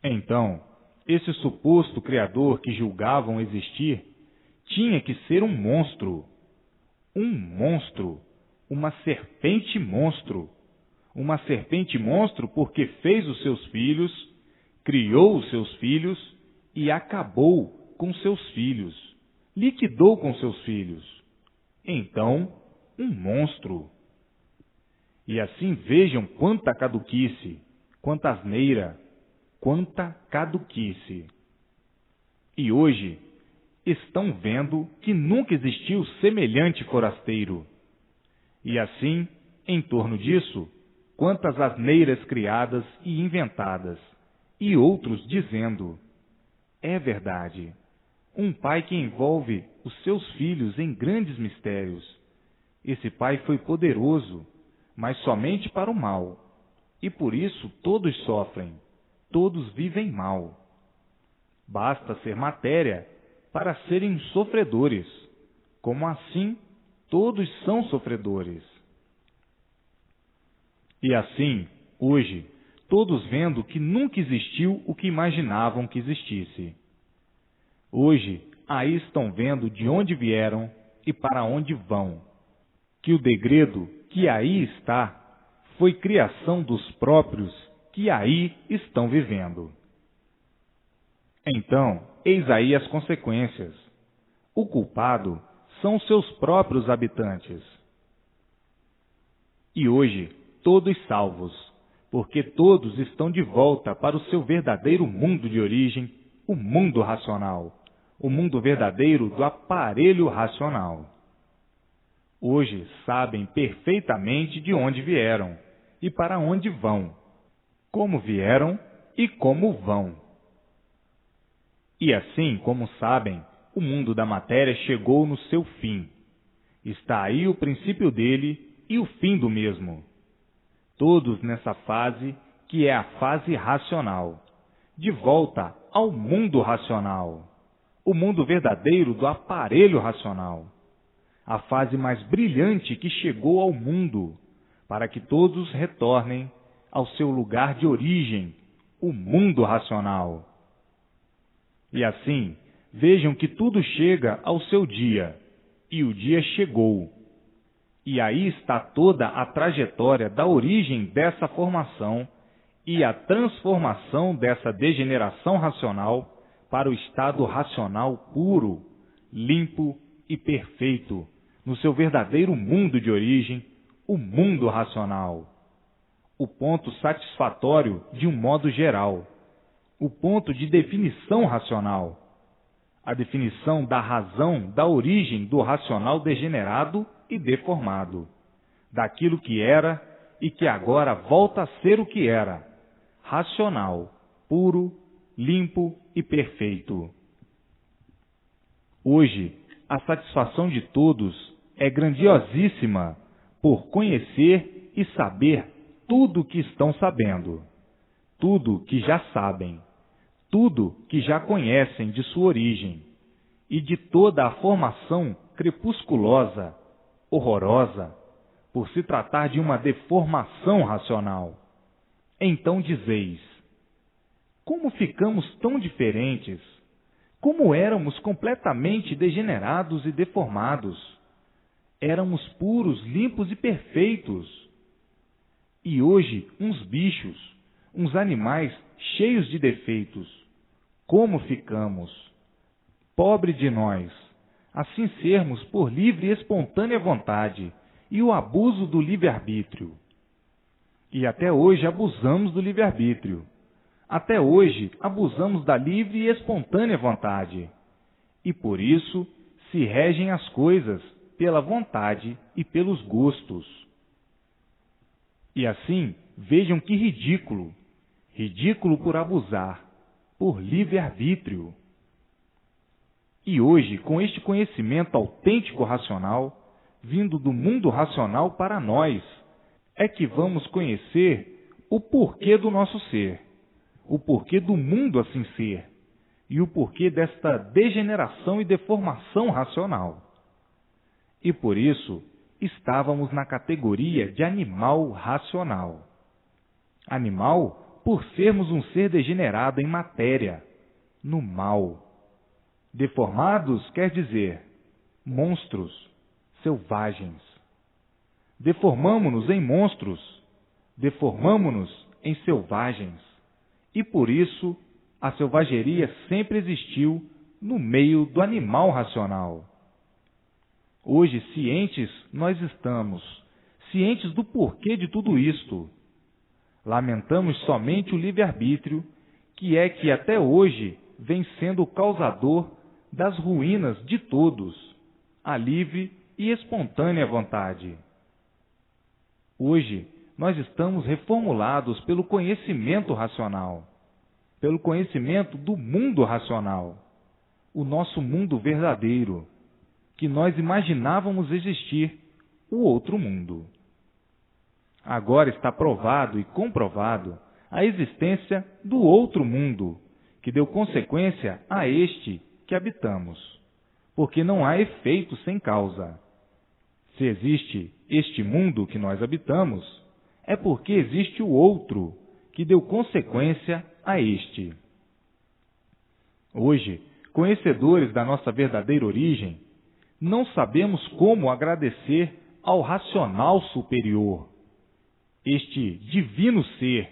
Então, esse suposto Criador que julgavam existir tinha que ser um monstro, uma serpente monstro porque fez os seus filhos, criou os seus filhos e acabou com seus filhos, liquidou com seus filhos. Então, um monstro. E assim vejam quanta caduquice, quanta asneira, quanta caduquice. E hoje estão vendo que nunca existiu semelhante forasteiro. E assim, em torno disso, quantas asneiras criadas e inventadas, e outros dizendo: é verdade, um pai que envolve os seus filhos em grandes mistérios. Esse pai foi poderoso, mas somente para o mal, e por isso todos sofrem, todos vivem mal. Basta ser matéria para serem sofredores, como assim todos são sofredores. E assim, hoje, todos vendo que nunca existiu o que imaginavam que existisse. Hoje, aí estão vendo de onde vieram e para onde vão, que o degredo que aí está foi criação dos próprios que aí estão vivendo. Então, eis aí as consequências. O culpado são seus próprios habitantes. E hoje, todos salvos, porque todos estão de volta para o seu verdadeiro mundo de origem, o mundo racional, o mundo verdadeiro do aparelho racional. Hoje sabem perfeitamente de onde vieram e para onde vão, como vieram e como vão. E assim como sabem, o mundo da matéria chegou no seu fim. Está aí o princípio dele e o fim do mesmo. Todos nessa fase que é a fase racional, de volta ao mundo racional, o mundo verdadeiro do aparelho racional, a fase mais brilhante que chegou ao mundo, para que todos retornem ao seu lugar de origem, o mundo racional. E assim, vejam que tudo chega ao seu dia, e o dia chegou. E aí está toda a trajetória da origem dessa formação e a transformação dessa degeneração racional para o estado racional puro, limpo e perfeito, no seu verdadeiro mundo de origem, o mundo racional. O ponto satisfatório de um modo geral, o ponto de definição racional, a definição da razão da origem do racional degenerado e deformado, daquilo que era e que agora volta a ser o que era, racional, puro, limpo e perfeito. Hoje, a satisfação de todos é grandiosíssima por conhecer e saber tudo o que estão sabendo, tudo que já sabem, tudo que já conhecem de sua origem e de toda a formação crepusculosa, horrorosa, por se tratar de uma deformação racional. Então dizeis: como ficamos tão diferentes? Como éramos completamente degenerados e deformados? Éramos puros, limpos e perfeitos. E hoje, uns bichos, uns animais cheios de defeitos. Como ficamos? Pobre de nós, assim sermos por livre e espontânea vontade e o abuso do livre-arbítrio. E até hoje abusamos do livre-arbítrio. Até hoje abusamos da livre e espontânea vontade. E por isso se regem as coisas pela vontade e pelos gostos. E assim, vejam que ridículo! Ridículo por abusar, por livre-arbítrio. E hoje, com este conhecimento autêntico racional, vindo do mundo racional para nós, é que vamos conhecer o porquê do nosso ser, o porquê do mundo assim ser, e o porquê desta degeneração e deformação racional. E por isso, estávamos na categoria de animal racional. Animal por sermos um ser degenerado em matéria, no mal. Deformados quer dizer monstros, selvagens. Deformamo-nos em monstros, deformamo-nos em selvagens. E por isso, a selvageria sempre existiu no meio do animal racional. Hoje, cientes nós estamos, cientes do porquê de tudo isto. Lamentamos somente o livre-arbítrio, que é que até hoje vem sendo o causador das ruínas de todos, a livre e espontânea vontade. Hoje, nós estamos reformulados pelo conhecimento racional, pelo conhecimento do mundo racional, o nosso mundo verdadeiro, que nós imaginávamos existir, o outro mundo. Agora está provado e comprovado a existência do outro mundo, que deu consequência a este que habitamos, porque não há efeito sem causa. Se existe este mundo que nós habitamos, é porque existe o outro, que deu consequência a este. Hoje, conhecedores da nossa verdadeira origem, não sabemos como agradecer ao racional superior, este divino ser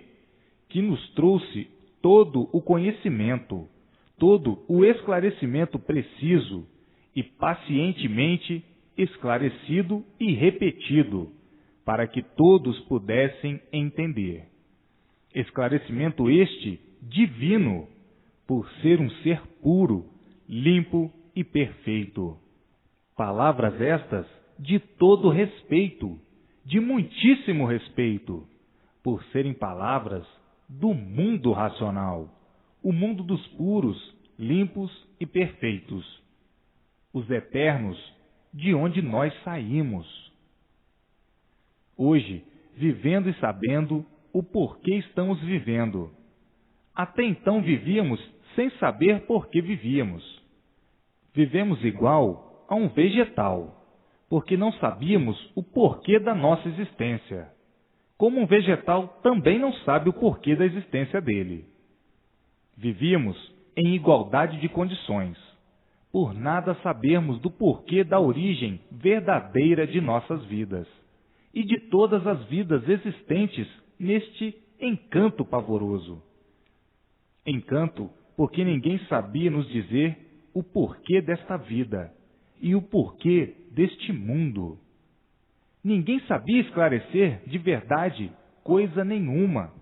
que nos trouxe todo o conhecimento, todo o esclarecimento preciso e pacientemente esclarecido e repetido, para que todos pudessem entender. Esclarecimento este divino, por ser um ser puro, limpo e perfeito. Palavras estas de todo respeito, de muitíssimo respeito, por serem palavras do mundo racional, o mundo dos puros, limpos e perfeitos, os eternos, de onde nós saímos. Hoje, vivendo e sabendo o porquê estamos vivendo. Até então vivíamos sem saber por que vivíamos. Vivemos igual a um vegetal, porque não sabíamos o porquê da nossa existência, como um vegetal também não sabe o porquê da existência dele. Vivíamos em igualdade de condições, por nada sabermos do porquê da origem verdadeira de nossas vidas e de todas as vidas existentes neste encanto pavoroso. Encanto porque ninguém sabia nos dizer o porquê desta vida e o porquê deste mundo. Ninguém sabia esclarecer de verdade coisa nenhuma,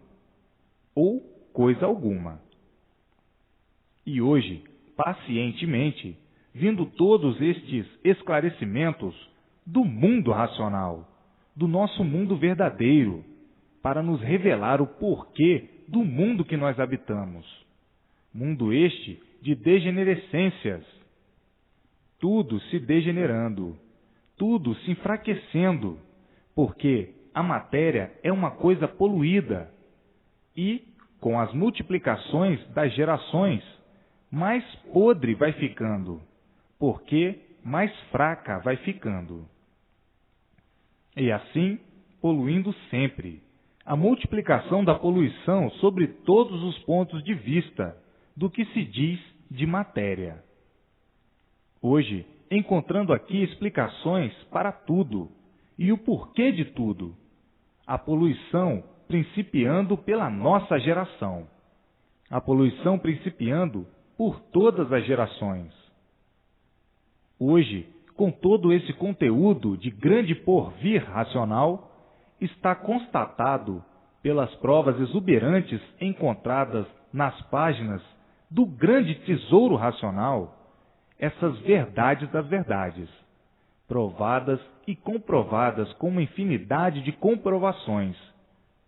ou coisa alguma. E hoje, pacientemente, vindo todos estes esclarecimentos do mundo racional, do nosso mundo verdadeiro, para nos revelar o porquê do mundo que nós habitamos. Mundo este de degenerescências. Tudo se degenerando, tudo se enfraquecendo, porque a matéria é uma coisa poluída e, com as multiplicações das gerações, mais podre vai ficando, porque mais fraca vai ficando. E assim, poluindo sempre, a multiplicação da poluição sobre todos os pontos de vista do que se diz de matéria. Hoje, encontrando aqui explicações para tudo e o porquê de tudo. A poluição principiando pela nossa geração. A poluição principiando por todas as gerações. Hoje, com todo esse conteúdo de grande porvir racional, está constatado pelas provas exuberantes encontradas nas páginas do grande tesouro racional, essas verdades das verdades, provadas e comprovadas com uma infinidade de comprovações,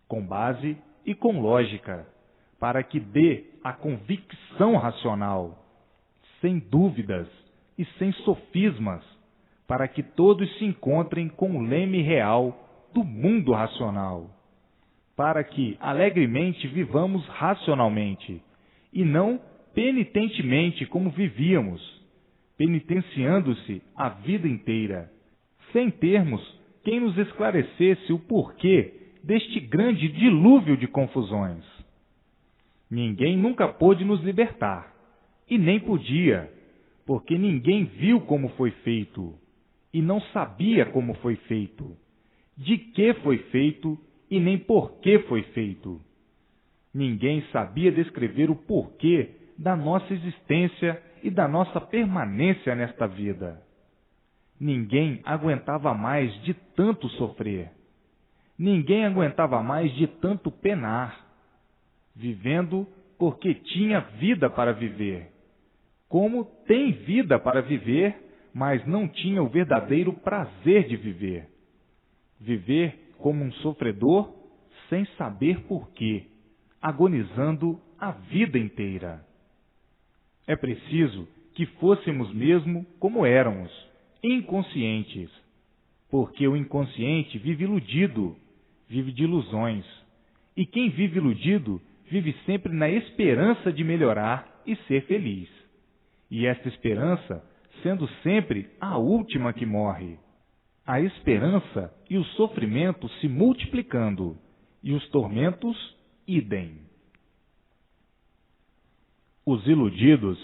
com base e com lógica, para que dê a convicção racional, sem dúvidas e sem sofismas, para que todos se encontrem com o leme real do mundo racional, para que alegremente vivamos racionalmente, e não penitentemente como vivíamos, penitenciando-se a vida inteira, sem termos quem nos esclarecesse o porquê deste grande dilúvio de confusões. Ninguém nunca pôde nos libertar, e nem podia, porque ninguém viu como foi feito, e não sabia como foi feito, de que foi feito e nem por que foi feito. Ninguém sabia descrever o porquê da nossa existência e da nossa permanência nesta vida. Ninguém aguentava mais de tanto sofrer. Ninguém aguentava mais de tanto penar, vivendo porque tinha vida para viver. Como tem vida para viver, mas não tinha o verdadeiro prazer de viver. Viver como um sofredor sem saber porquê, agonizando a vida inteira. É preciso que fôssemos mesmo como éramos, inconscientes, porque o inconsciente vive iludido, vive de ilusões, e quem vive iludido vive sempre na esperança de melhorar e ser feliz. E esta esperança sendo sempre a última que morre. A esperança e o sofrimento se multiplicando, e os tormentos idem. Os iludidos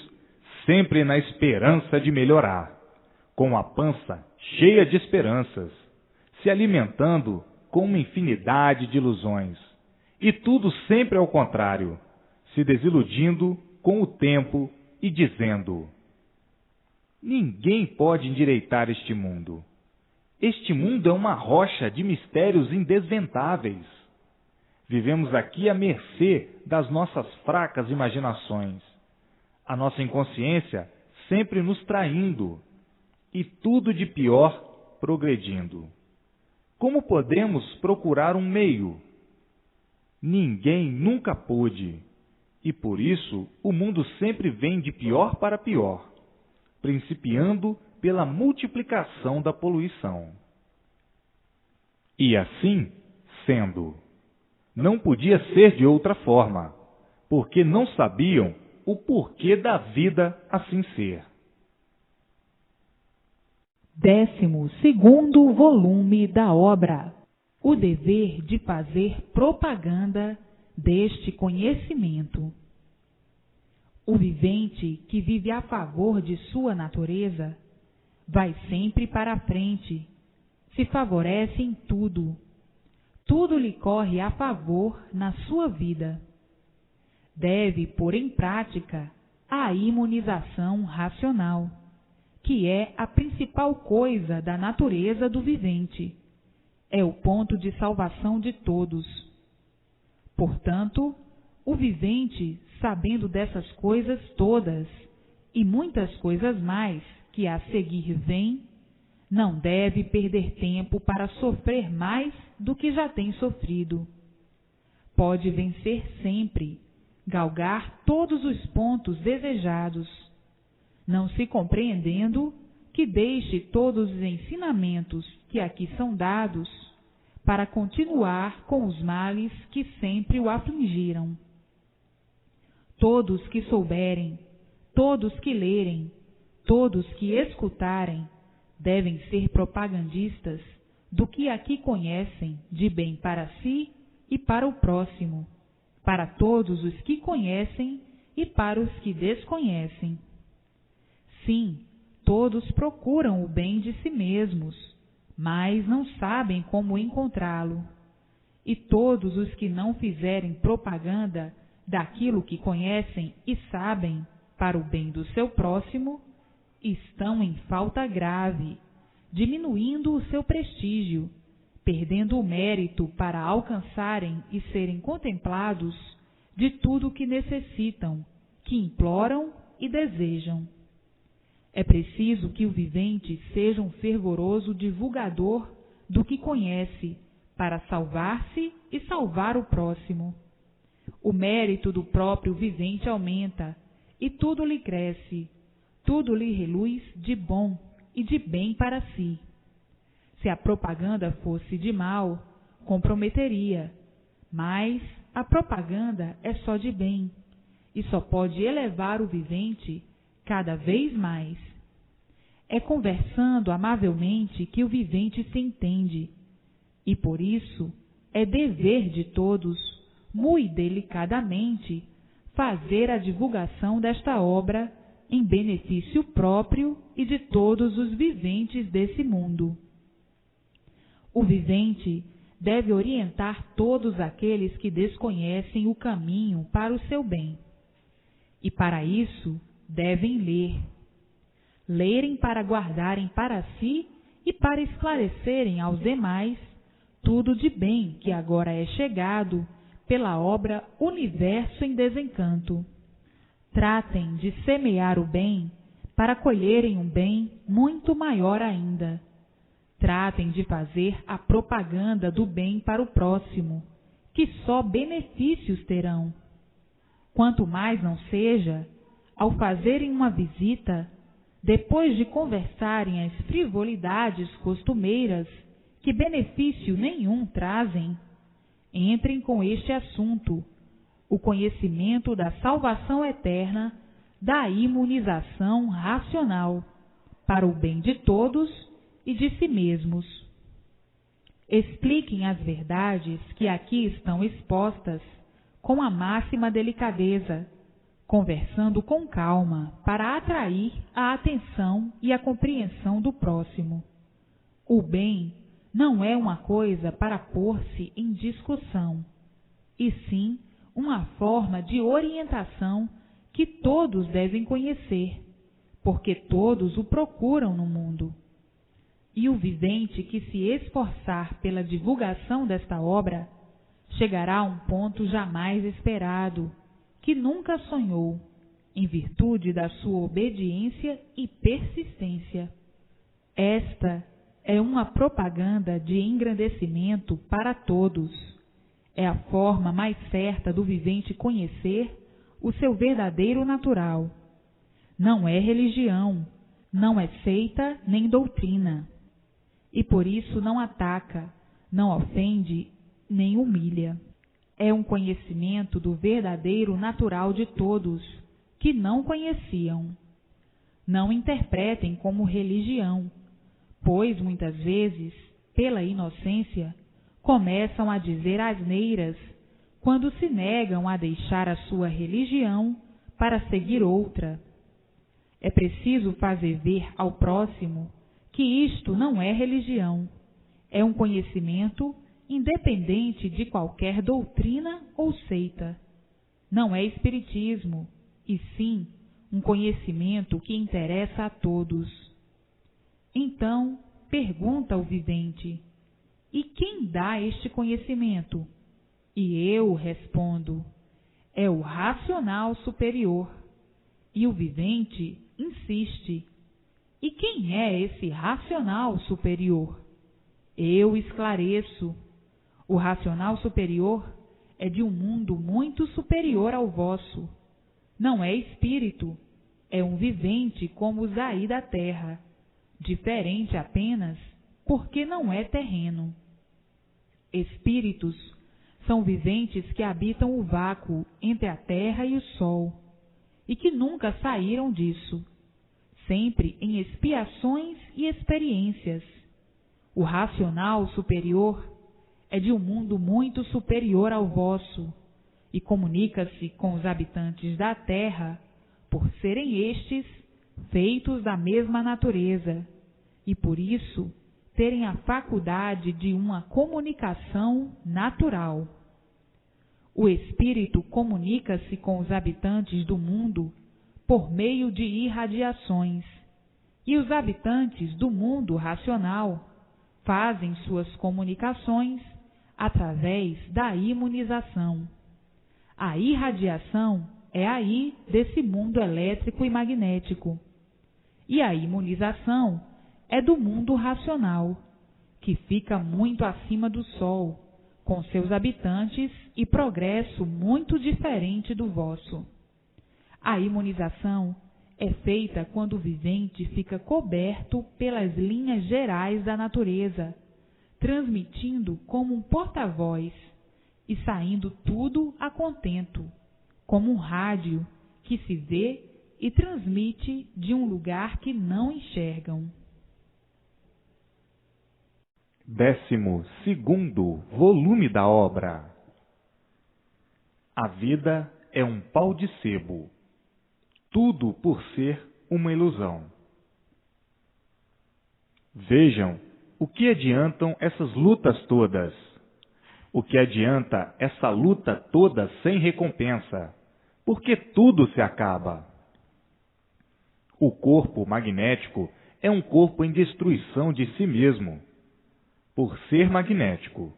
sempre na esperança de melhorar, com a pança cheia de esperanças, se alimentando com uma infinidade de ilusões, e tudo sempre ao contrário, se desiludindo com o tempo e dizendo: ninguém pode endireitar este mundo. Este mundo é uma rocha de mistérios indesvendáveis. Vivemos aqui à mercê das nossas fracas imaginações, a nossa inconsciência sempre nos traindo, e tudo de pior progredindo. Como podemos procurar um meio? Ninguém nunca pôde, e por isso o mundo sempre vem de pior para pior, principiando pela multiplicação da poluição. E assim sendo, não podia ser de outra forma, porque não sabiam o porquê da vida assim ser. 12º volume da obra: O dever de fazer propaganda deste conhecimento. O vivente que vive a favor de sua natureza vai sempre para a frente, se favorece em tudo. Tudo lhe corre a favor na sua vida. Deve pôr em prática a imunização racional, que é a principal coisa da natureza do vivente. É o ponto de salvação de todos. Portanto, o vivente, sabendo dessas coisas todas e muitas coisas mais que a seguir vêm, não deve perder tempo para sofrer mais do que já tem sofrido. Pode vencer sempre, galgar todos os pontos desejados, não se compreendendo que deixe todos os ensinamentos que aqui são dados para continuar com os males que sempre o afligiram. Todos que souberem, todos que lerem, todos que escutarem, devem ser propagandistas do que aqui conhecem de bem para si e para o próximo, para todos os que conhecem e para os que desconhecem. Sim, todos procuram o bem de si mesmos, mas não sabem como encontrá-lo. E todos os que não fizerem propaganda daquilo que conhecem e sabem para o bem do seu próximo, estão em falta grave, diminuindo o seu prestígio, perdendo o mérito para alcançarem e serem contemplados de tudo o que necessitam, que imploram e desejam. É preciso que o vivente seja um fervoroso divulgador do que conhece, para salvar-se e salvar o próximo. O mérito do próprio vivente aumenta, e tudo lhe cresce, tudo lhe reluz de bom e de bem para si. Se a propaganda fosse de mal, comprometeria, mas a propaganda é só de bem, e só pode elevar o vivente cada vez mais. É conversando amavelmente que o vivente se entende, e por isso é dever de todos, muito delicadamente, fazer a divulgação desta obra em benefício próprio e de todos os viventes desse mundo. O vivente deve orientar todos aqueles que desconhecem o caminho para o seu bem. E para isso devem ler. Lerem para guardarem para si e para esclarecerem aos demais tudo de bem que agora é chegado pela obra Universo em Desencanto. Tratem de semear o bem para colherem um bem muito maior ainda. Tratem de fazer a propaganda do bem para o próximo, que só benefícios terão. Quanto mais não seja, ao fazerem uma visita, depois de conversarem as frivolidades costumeiras, que benefício nenhum trazem, entrem com este assunto, o conhecimento da salvação eterna, da imunização racional, para o bem de todos e de si mesmos. Expliquem as verdades que aqui estão expostas com a máxima delicadeza, conversando com calma para atrair a atenção e a compreensão do próximo. O bem não é uma coisa para pôr-se em discussão, e sim uma forma de orientação que todos devem conhecer, porque todos o procuram no mundo. E o vivente que se esforçar pela divulgação desta obra chegará a um ponto jamais esperado, que nunca sonhou, em virtude da sua obediência e persistência. Esta é uma propaganda de engrandecimento para todos. É a forma mais certa do vivente conhecer o seu verdadeiro natural. Não é religião, não é seita nem doutrina. E por isso não ataca, não ofende, nem humilha. É um conhecimento do verdadeiro natural de todos, que não conheciam. Não interpretem como religião, pois muitas vezes, pela inocência, começam a dizer asneiras quando se negam a deixar a sua religião para seguir outra. É preciso fazer ver ao próximo que isto não é religião, é um conhecimento independente de qualquer doutrina ou seita. Não é espiritismo, e sim um conhecimento que interessa a todos. Então, pergunta o vivente: e quem dá este conhecimento? E eu respondo: é o racional superior. E o vivente insiste: e quem é esse racional superior? Eu esclareço: o racional superior é de um mundo muito superior ao vosso. Não é espírito, é um vivente como os aí da terra, diferente apenas porque não é terreno. Espíritos são viventes que habitam o vácuo entre a terra e o sol, e que nunca saíram disso, sempre em expiações e experiências. O racional superior é de um mundo muito superior ao vosso, e comunica-se com os habitantes da terra, por serem estes feitos da mesma natureza, e por isso terem a faculdade de uma comunicação natural. O espírito comunica-se com os habitantes do mundo por meio de irradiações, e os habitantes do mundo racional fazem suas comunicações através da imunização. A irradiação é aí desse mundo elétrico e magnético. E a imunização é do mundo racional, que fica muito acima do Sol, com seus habitantes e progresso muito diferente do vosso. A imunização é feita quando o vivente fica coberto pelas linhas gerais da natureza, transmitindo como um porta-voz e saindo tudo a contento, como um rádio que se vê e transmite de um lugar que não enxergam. 12º volume da obra. A vida é um pau de sebo, tudo por ser uma ilusão. Vejam o que adiantam essas lutas todas. O que adianta essa luta toda sem recompensa? Porque tudo se acaba. O corpo magnético é um corpo em destruição de si mesmo, por ser magnético.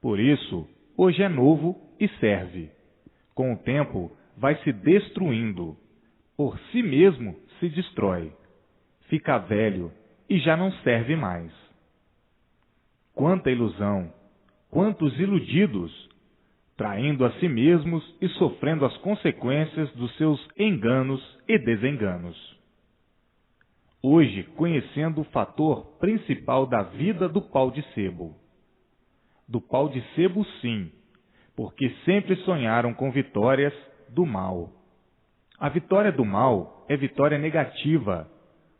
Por isso, hoje é novo e serve. Com o tempo, vai se destruindo. Por si mesmo se destrói. Fica velho e já não serve mais. Quanta ilusão! Quantos iludidos! Traindo a si mesmos e sofrendo as consequências dos seus enganos e desenganos. Hoje, conhecendo o fator principal da vida do pau de sebo. Do pau de sebo, sim, porque sempre sonharam com vitórias do mal. A vitória do mal é vitória negativa,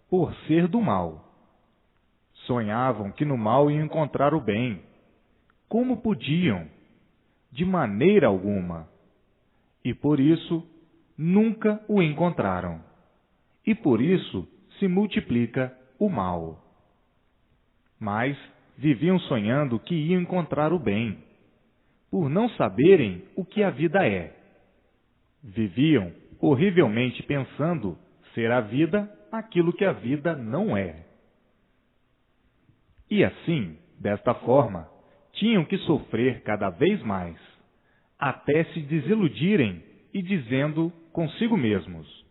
por ser do mal. Sonhavam que no mal iam encontrar o bem. Como podiam? De maneira alguma. E por isso, nunca o encontraram. E por isso se multiplica o mal. Mas viviam sonhando que iam encontrar o bem, por não saberem o que a vida é. Viviam horrivelmente pensando ser a vida aquilo que a vida não é. E assim, desta forma, tinham que sofrer cada vez mais, até se desiludirem e dizendo consigo mesmos: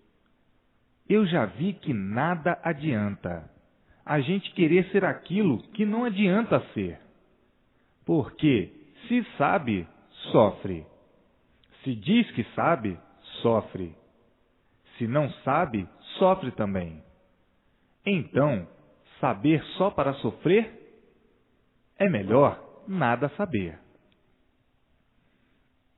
eu já vi que nada adianta a gente querer ser aquilo que não adianta ser. Porque, se sabe, sofre. Se diz que sabe, sofre. Se não sabe, sofre também. Então, saber só para sofrer? É melhor nada saber.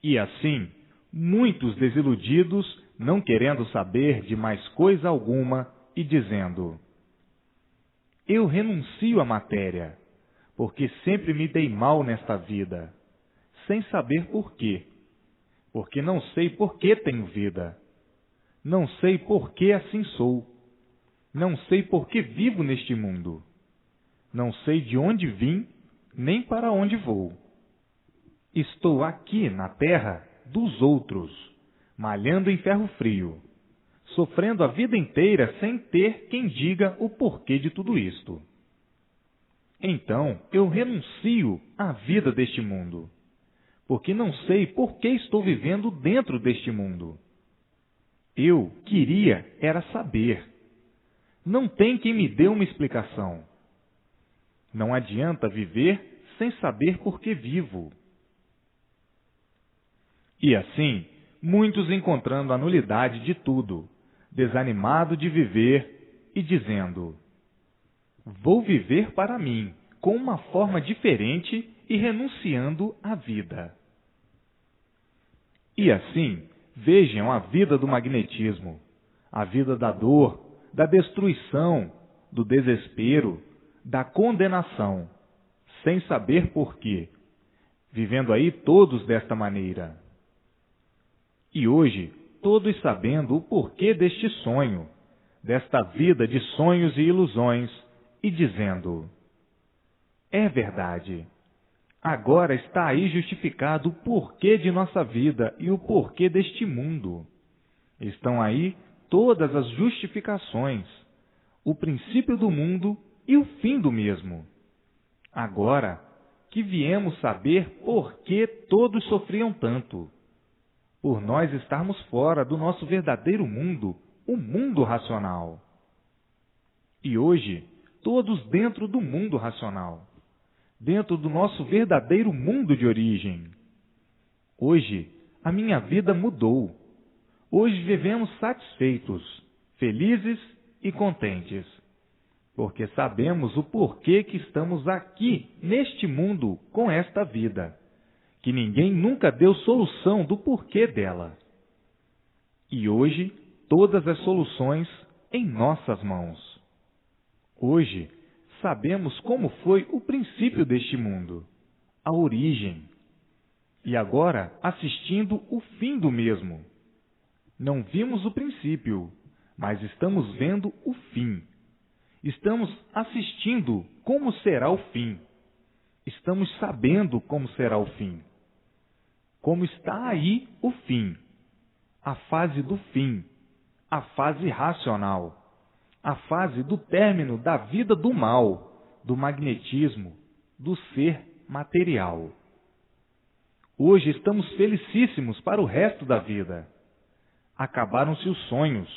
E assim, muitos desiludidos, não querendo saber de mais coisa alguma e dizendo: eu renuncio à matéria, porque sempre me dei mal nesta vida, sem saber por quê. Porque não sei por que tenho vida. Não sei por que assim sou. Não sei por que vivo neste mundo. Não sei de onde vim, nem para onde vou. Estou aqui na terra dos outros, malhando em ferro frio, sofrendo a vida inteira sem ter quem diga o porquê de tudo isto. Então eu renuncio à vida deste mundo, porque não sei por que estou vivendo dentro deste mundo. Eu queria era saber. Não tem quem me dê uma explicação. Não adianta viver sem saber por que vivo. E assim, muitos encontrando a nulidade de tudo, desanimado de viver e dizendo: vou viver para mim, com uma forma diferente e renunciando à vida. E assim, vejam a vida do magnetismo, a vida da dor, da destruição, do desespero, da condenação, sem saber por quê, vivendo aí todos desta maneira. E hoje, todos sabendo o porquê deste sonho, desta vida de sonhos e ilusões, e dizendo: é verdade. Agora está aí justificado o porquê de nossa vida e o porquê deste mundo. Estão aí todas as justificações, o princípio do mundo e o fim do mesmo. Agora que viemos saber por que todos sofriam tanto, por nós estarmos fora do nosso verdadeiro mundo, o mundo racional. E hoje, todos dentro do mundo racional, dentro do nosso verdadeiro mundo de origem. Hoje, a minha vida mudou. Hoje vivemos satisfeitos, felizes e contentes, porque sabemos o porquê que estamos aqui, neste mundo, com esta vida, que ninguém nunca deu solução do porquê dela. E hoje, todas as soluções em nossas mãos. Hoje, sabemos como foi o princípio deste mundo, a origem, e agora assistindo o fim do mesmo. Não vimos o princípio, mas estamos vendo o fim. Estamos assistindo como será o fim. Estamos sabendo como será o fim. Como está aí o fim, a fase do fim, a fase racional, a fase do término da vida do mal, do magnetismo, do ser material. Hoje estamos felicíssimos para o resto da vida. Acabaram-se os sonhos,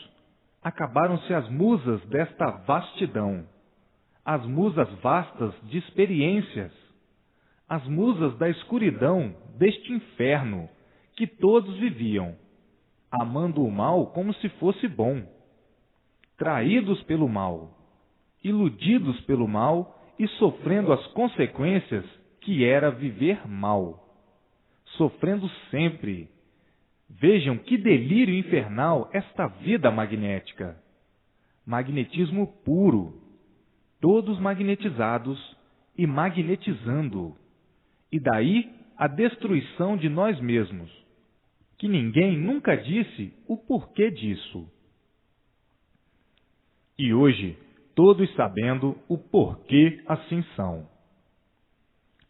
acabaram-se as musas desta vastidão, as musas vastas de experiências, as musas da escuridão deste inferno que todos viviam, amando o mal como se fosse bom, traídos pelo mal, iludidos pelo mal e sofrendo as consequências que era viver mal, sofrendo sempre. Vejam que delírio infernal esta vida magnética. Magnetismo puro, todos magnetizados e magnetizando. E daí a destruição de nós mesmos, que ninguém nunca disse o porquê disso. E hoje, todos sabendo o porquê assim são.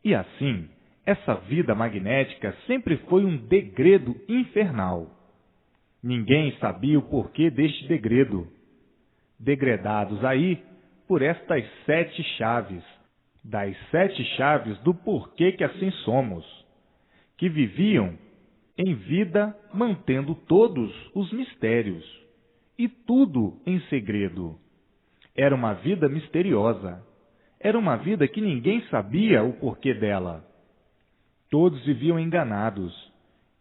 E assim, essa vida magnética sempre foi um degredo infernal. Ninguém sabia o porquê deste degredo. Degredados aí por estas 7 chaves, das 7 chaves do porquê que assim somos, que viviam em vida mantendo todos os mistérios, e tudo em segredo. Era uma vida misteriosa. Era uma vida que ninguém sabia o porquê dela. Todos viviam enganados,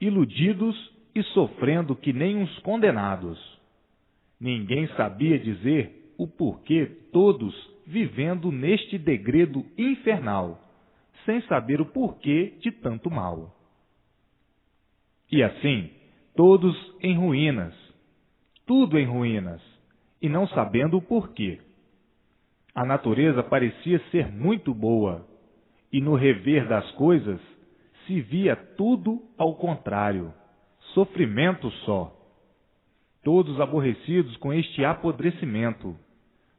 iludidos e sofrendo que nem uns condenados. Ninguém sabia dizer o porquê todos vivendo neste degredo infernal, sem saber o porquê de tanto mal. E assim, todos em ruínas, tudo em ruínas, e não sabendo o porquê. A natureza parecia ser muito boa, e no rever das coisas se via tudo ao contrário, sofrimento só. Todos aborrecidos com este apodrecimento,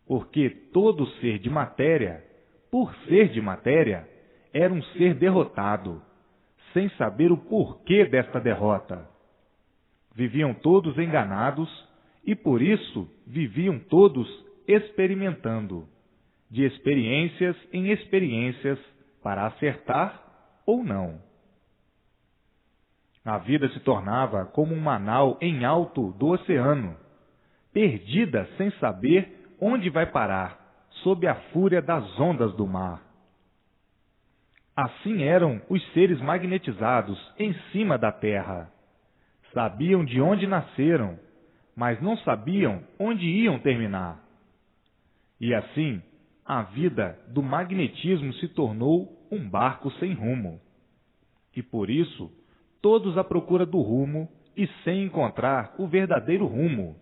porque todo ser de matéria, por ser de matéria, era um ser derrotado, sem saber o porquê desta derrota. Viviam todos enganados e por isso viviam todos experimentando, de experiências em experiências, para acertar ou não. A vida se tornava como uma nau em alto do oceano, perdida sem saber onde vai parar, sob a fúria das ondas do mar. Assim eram os seres magnetizados em cima da terra. Sabiam de onde nasceram, mas não sabiam onde iam terminar. E assim, a vida do magnetismo se tornou um barco sem rumo. E por isso, todos à procura do rumo e sem encontrar o verdadeiro rumo.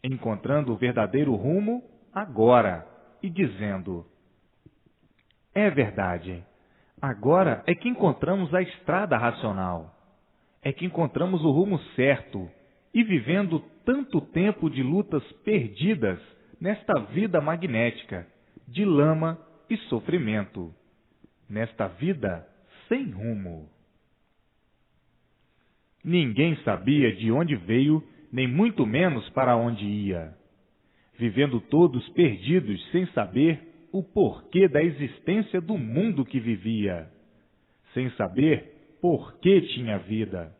Encontrando o verdadeiro rumo agora e dizendo: é verdade, agora é que encontramos a estrada racional, é que encontramos o rumo certo e vivendo tanto tempo de lutas perdidas nesta vida magnética, de lama e sofrimento, nesta vida sem rumo. Ninguém sabia de onde veio, nem muito menos para onde ia, vivendo todos perdidos sem saber o porquê da existência do mundo que vivia, sem saber por que tinha vida.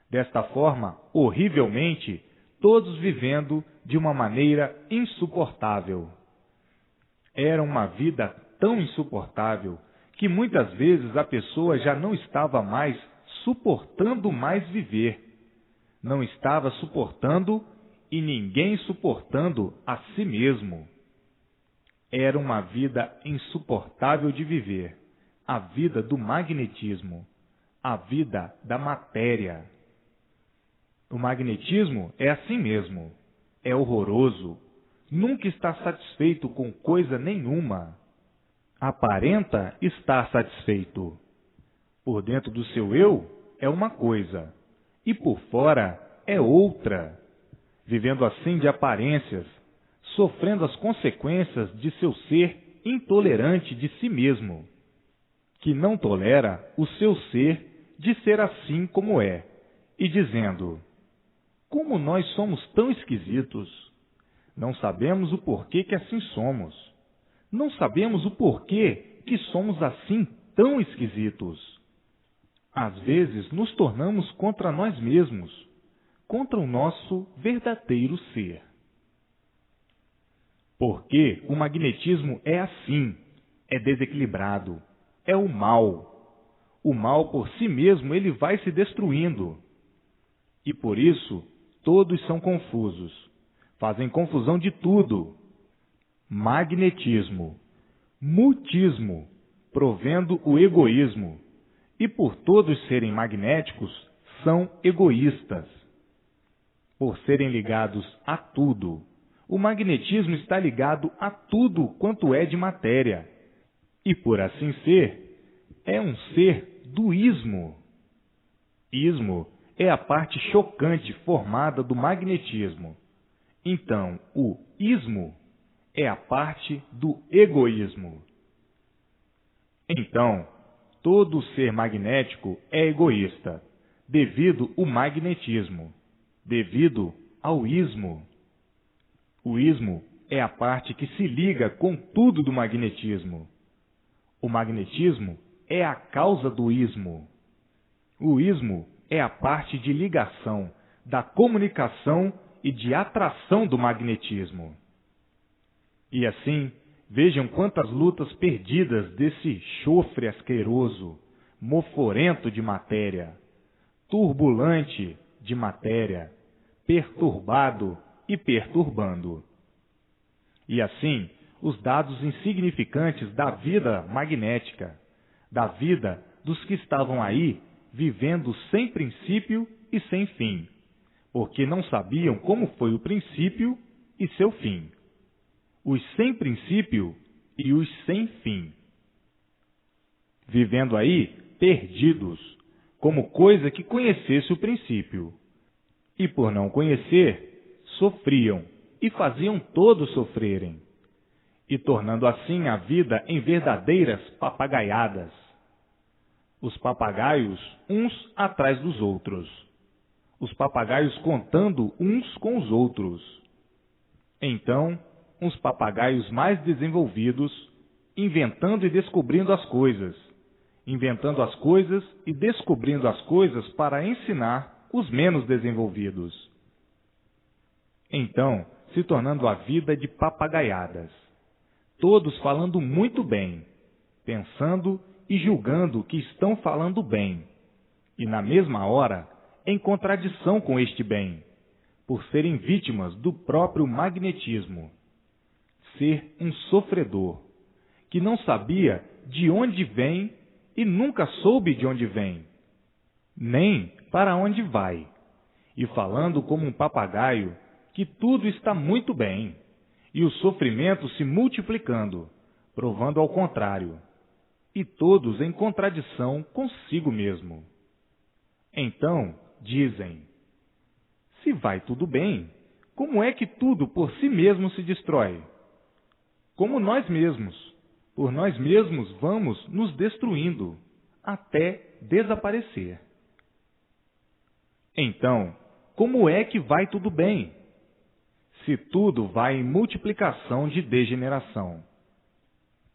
Desta forma, horrivelmente, todos vivendo de uma maneira insuportável, Era uma vida tão insuportável que muitas vezes a pessoa já não estava mais suportando mais viver. Não estava suportando e ninguém suportando a si mesmo. Era uma vida insuportável de viver, a vida do magnetismo, a vida da matéria. O magnetismo é assim mesmo, é horroroso, nunca está satisfeito com coisa nenhuma. Aparenta estar satisfeito. Por dentro do seu eu é uma coisa, e por fora é outra, vivendo assim de aparências, sofrendo as consequências de seu ser intolerante de si mesmo, que não tolera o seu ser de ser assim como é, e dizendo: como nós somos tão esquisitos, não sabemos o porquê que assim somos, não sabemos o porquê que somos assim tão esquisitos. Às vezes nos tornamos contra nós mesmos, contra o nosso verdadeiro ser. Porque o magnetismo é assim, é desequilibrado, é o mal. O mal por si mesmo ele vai se destruindo. E por isso todos são confusos, fazem confusão de tudo. Magnetismo, mutismo, provendo o egoísmo. E por todos serem magnéticos, são egoístas. Por serem ligados a tudo, o magnetismo está ligado a tudo quanto é de matéria. E por assim ser, é um ser do ismo. Ismo é a parte chocante formada do magnetismo. Então, o ismo é a parte do egoísmo. Então, todo ser magnético é egoísta, devido ao magnetismo, devido ao ismo. O ismo é a parte que se liga com tudo do magnetismo. O magnetismo é a causa do ismo. O ismo é a parte de ligação, da comunicação e de atração do magnetismo. E assim, vejam quantas lutas perdidas desse chofre asqueroso, moforento de matéria, turbulante de matéria, perturbado e perturbando. E assim, os dados insignificantes da vida magnética, da vida dos que estavam aí vivendo sem princípio e sem fim, porque não sabiam como foi o princípio e seu fim. Os sem princípio e os sem fim. Vivendo aí perdidos, como coisa que conhecesse o princípio. E por não conhecer, sofriam e faziam todos sofrerem, e tornando assim a vida em verdadeiras papagaiadas. Os papagaios uns atrás dos outros. Os papagaios contando uns com os outros. Então, uns papagaios mais desenvolvidos, inventando e descobrindo as coisas, inventando as coisas e descobrindo as coisas para ensinar os menos desenvolvidos. Então, se tornando a vida de papagaiadas, todos falando muito bem, pensando e julgando que estão falando bem, e na mesma hora, em contradição com este bem, por serem vítimas do próprio magnetismo. Ser um sofredor, que não sabia de onde vem e nunca soube de onde vem, nem para onde vai, e falando como um papagaio que tudo está muito bem, e o sofrimento se multiplicando, provando ao contrário, e todos em contradição consigo mesmo. Então dizem: se vai tudo bem, como é que tudo por si mesmo se destrói? Como nós mesmos, por nós mesmos vamos nos destruindo, até desaparecer. Então, como é que vai tudo bem? Se tudo vai em multiplicação de degeneração.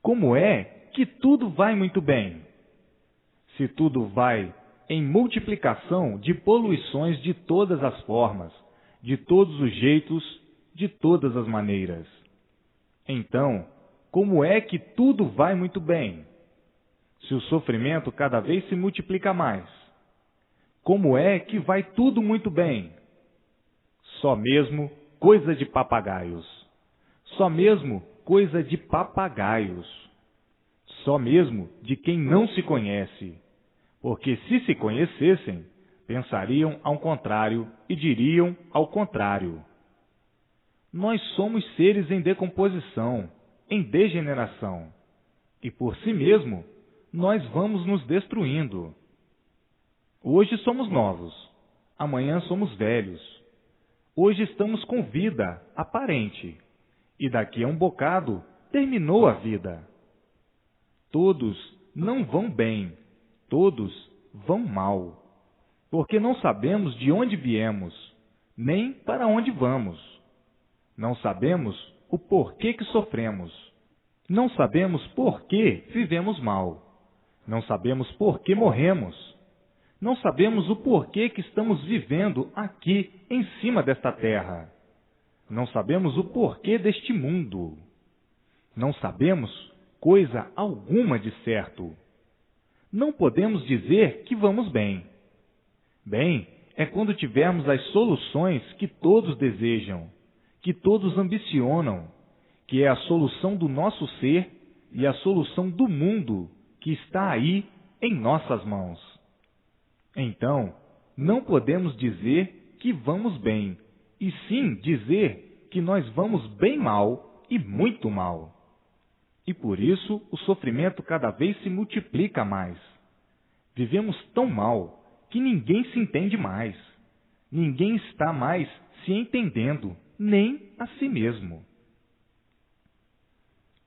Como é que tudo vai muito bem? Se tudo vai em multiplicação de poluições de todas as formas, de todos os jeitos, de todas as maneiras. Então, como é que tudo vai muito bem? Se o sofrimento cada vez se multiplica mais, como é que vai tudo muito bem? Só mesmo coisa de papagaios. Só mesmo coisa de papagaios. Só mesmo de quem não se conhece. Porque se conhecessem, pensariam ao contrário e diriam ao contrário. Nós somos seres em decomposição, em degeneração. E por si mesmo, nós vamos nos destruindo. Hoje somos novos, amanhã somos velhos. Hoje estamos com vida aparente, e daqui a um bocado terminou a vida. Todos não vão bem, todos vão mal, porque não sabemos de onde viemos, nem para onde vamos. Não sabemos o porquê que sofremos. Não sabemos por que vivemos mal. Não sabemos por que morremos. Não sabemos o porquê que estamos vivendo aqui em cima desta terra. Não sabemos o porquê deste mundo. Não sabemos coisa alguma de certo. Não podemos dizer que vamos bem. Bem é quando tivermos as soluções que todos desejam, que todos ambicionam, que é a solução do nosso ser e a solução do mundo que está aí em nossas mãos. Então, não podemos dizer que vamos bem, e sim dizer que nós vamos bem mal e muito mal. E por isso o sofrimento cada vez se multiplica mais. Vivemos tão mal que ninguém se entende mais. Ninguém está mais se entendendo, nem a si mesmo.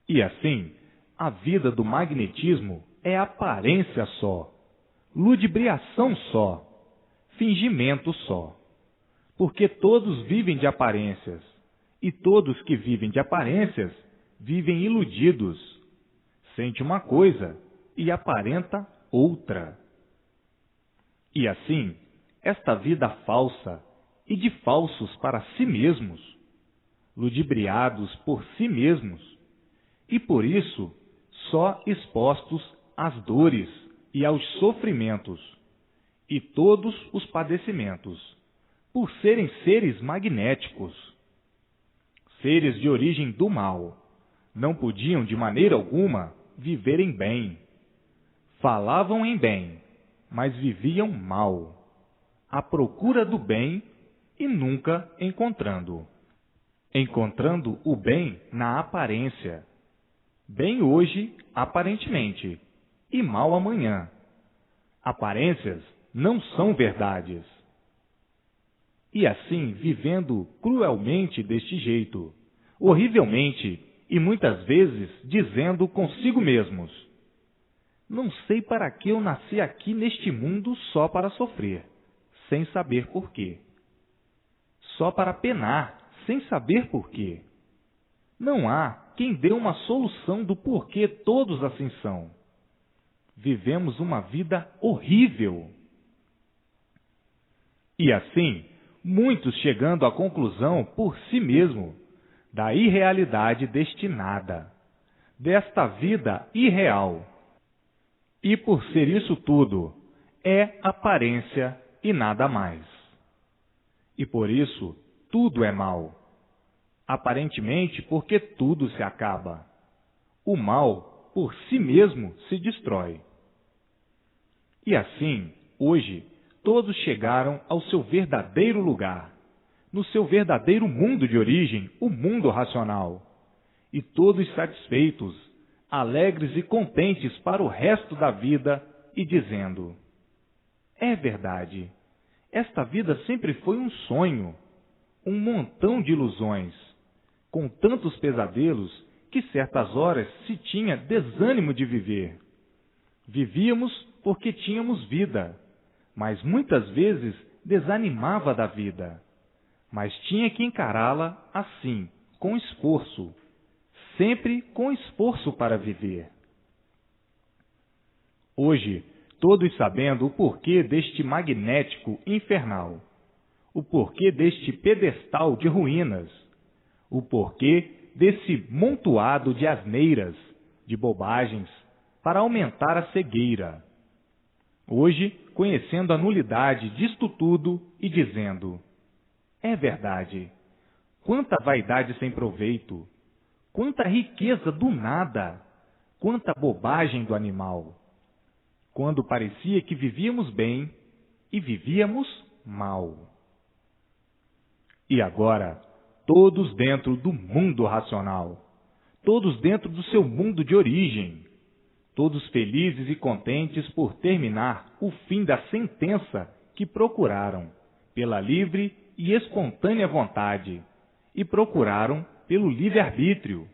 E assim, a vida do magnetismo é aparência só, ludibriação só, fingimento só. Porque todos vivem de aparências, e todos que vivem de aparências vivem iludidos. Sente uma coisa e aparenta outra. E assim, esta vida falsa e de falsos para si mesmos, ludibriados por si mesmos, e por isso só expostos às dores e aos sofrimentos, e todos os padecimentos, por serem seres magnéticos. Seres de origem do mal, não podiam de maneira alguma viver em bem. Falavam em bem, mas viviam mal, à procura do bem e nunca encontrando. Encontrando o bem na aparência. Bem hoje, aparentemente, e mal amanhã. Aparências não são verdades. E assim, vivendo cruelmente deste jeito, horrivelmente, e muitas vezes dizendo consigo mesmos: não sei para que eu nasci aqui neste mundo só para sofrer, sem saber porquê. Só para penar, sem saber porquê. Não há quem dê uma solução do porquê todos assim são. Vivemos uma vida horrível. E assim, muitos chegando à conclusão por si mesmo da irrealidade deste nada, desta vida irreal. E por ser isso tudo, é aparência e nada mais. E por isso, tudo é mal. Aparentemente, porque tudo se acaba. O mal, por si mesmo, se destrói. E assim, hoje, todos chegaram ao seu verdadeiro lugar, no seu verdadeiro mundo de origem, o mundo racional. E todos satisfeitos, alegres e contentes para o resto da vida, e dizendo: é verdade, esta vida sempre foi um sonho, um montão de ilusões, com tantos pesadelos que certas horas se tinha desânimo de viver. Vivíamos porque tínhamos vida, mas muitas vezes desanimava da vida. Mas tinha que encará-la assim, com esforço, sempre com esforço para viver. Hoje, todos sabendo o porquê deste magnético infernal, o porquê deste pedestal de ruínas, o porquê desse montoado de asneiras, de bobagens, para aumentar a cegueira. Hoje, conhecendo a nulidade disto tudo e dizendo: é verdade, quanta vaidade sem proveito, quanta riqueza do nada, quanta bobagem do animal, quando parecia que vivíamos bem e vivíamos mal. E agora, todos dentro do mundo racional, todos dentro do seu mundo de origem, todos felizes e contentes por terminar o fim da sentença que procuraram pela livre e espontânea vontade e procuraram pelo livre-arbítrio.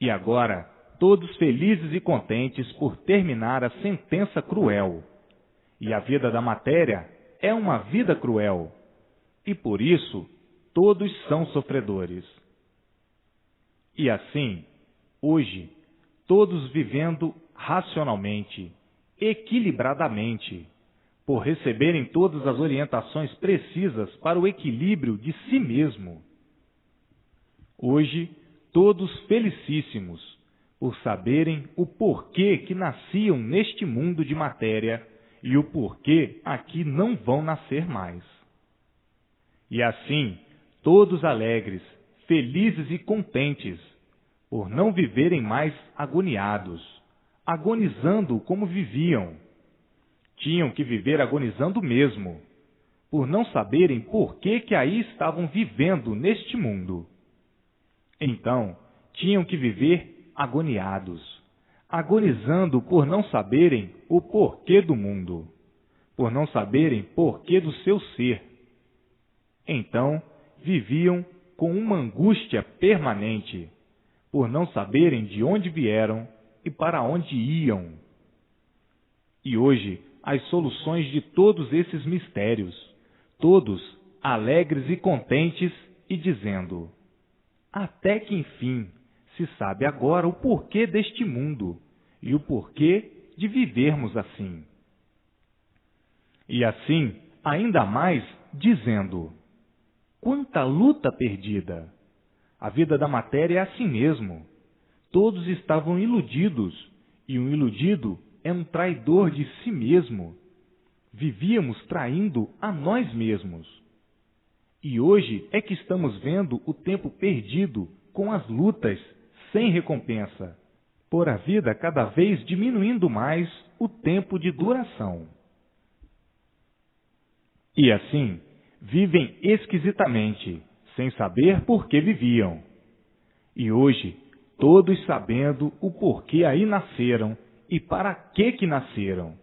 E agora, todos felizes e contentes por terminar a sentença cruel. E a vida da matéria é uma vida cruel, e por isso todos são sofredores. E assim, hoje, todos vivendo racionalmente, equilibradamente, por receberem todas as orientações precisas para o equilíbrio de si mesmo. Hoje, todos felicíssimos, por saberem o porquê que nasciam neste mundo de matéria e o porquê aqui não vão nascer mais. E assim, todos alegres, felizes e contentes, por não viverem mais agoniados, agonizando como viviam. Tinham que viver agonizando mesmo, por não saberem por que aí estavam vivendo neste mundo. Então, tinham que viver agoniados, agonizando por não saberem o porquê do mundo, por não saberem porquê do seu ser. Então, viviam com uma angústia permanente, por não saberem de onde vieram e para onde iam. E hoje, as soluções de todos esses mistérios, todos alegres e contentes e dizendo: até que enfim se sabe agora o porquê deste mundo e o porquê de vivermos assim. E assim, ainda mais, dizendo: quanta luta perdida! A vida da matéria é assim mesmo. Todos estavam iludidos, e um iludido é um traidor de si mesmo. Vivíamos traindo a nós mesmos. E hoje é que estamos vendo o tempo perdido com as lutas sem recompensa, por a vida cada vez diminuindo mais o tempo de duração. E assim, vivem esquisitamente, sem saber por que viviam. E hoje, todos sabendo o porquê aí nasceram e para que nasceram.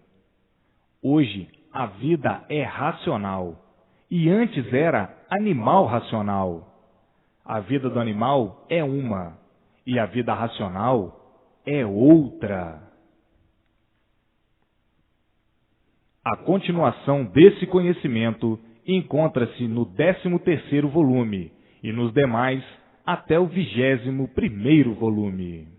Hoje, a vida é racional, e antes era animal racional. A vida do animal é uma, e a vida racional é outra. A continuação desse conhecimento encontra-se no 13º volume e nos demais até o 21º volume.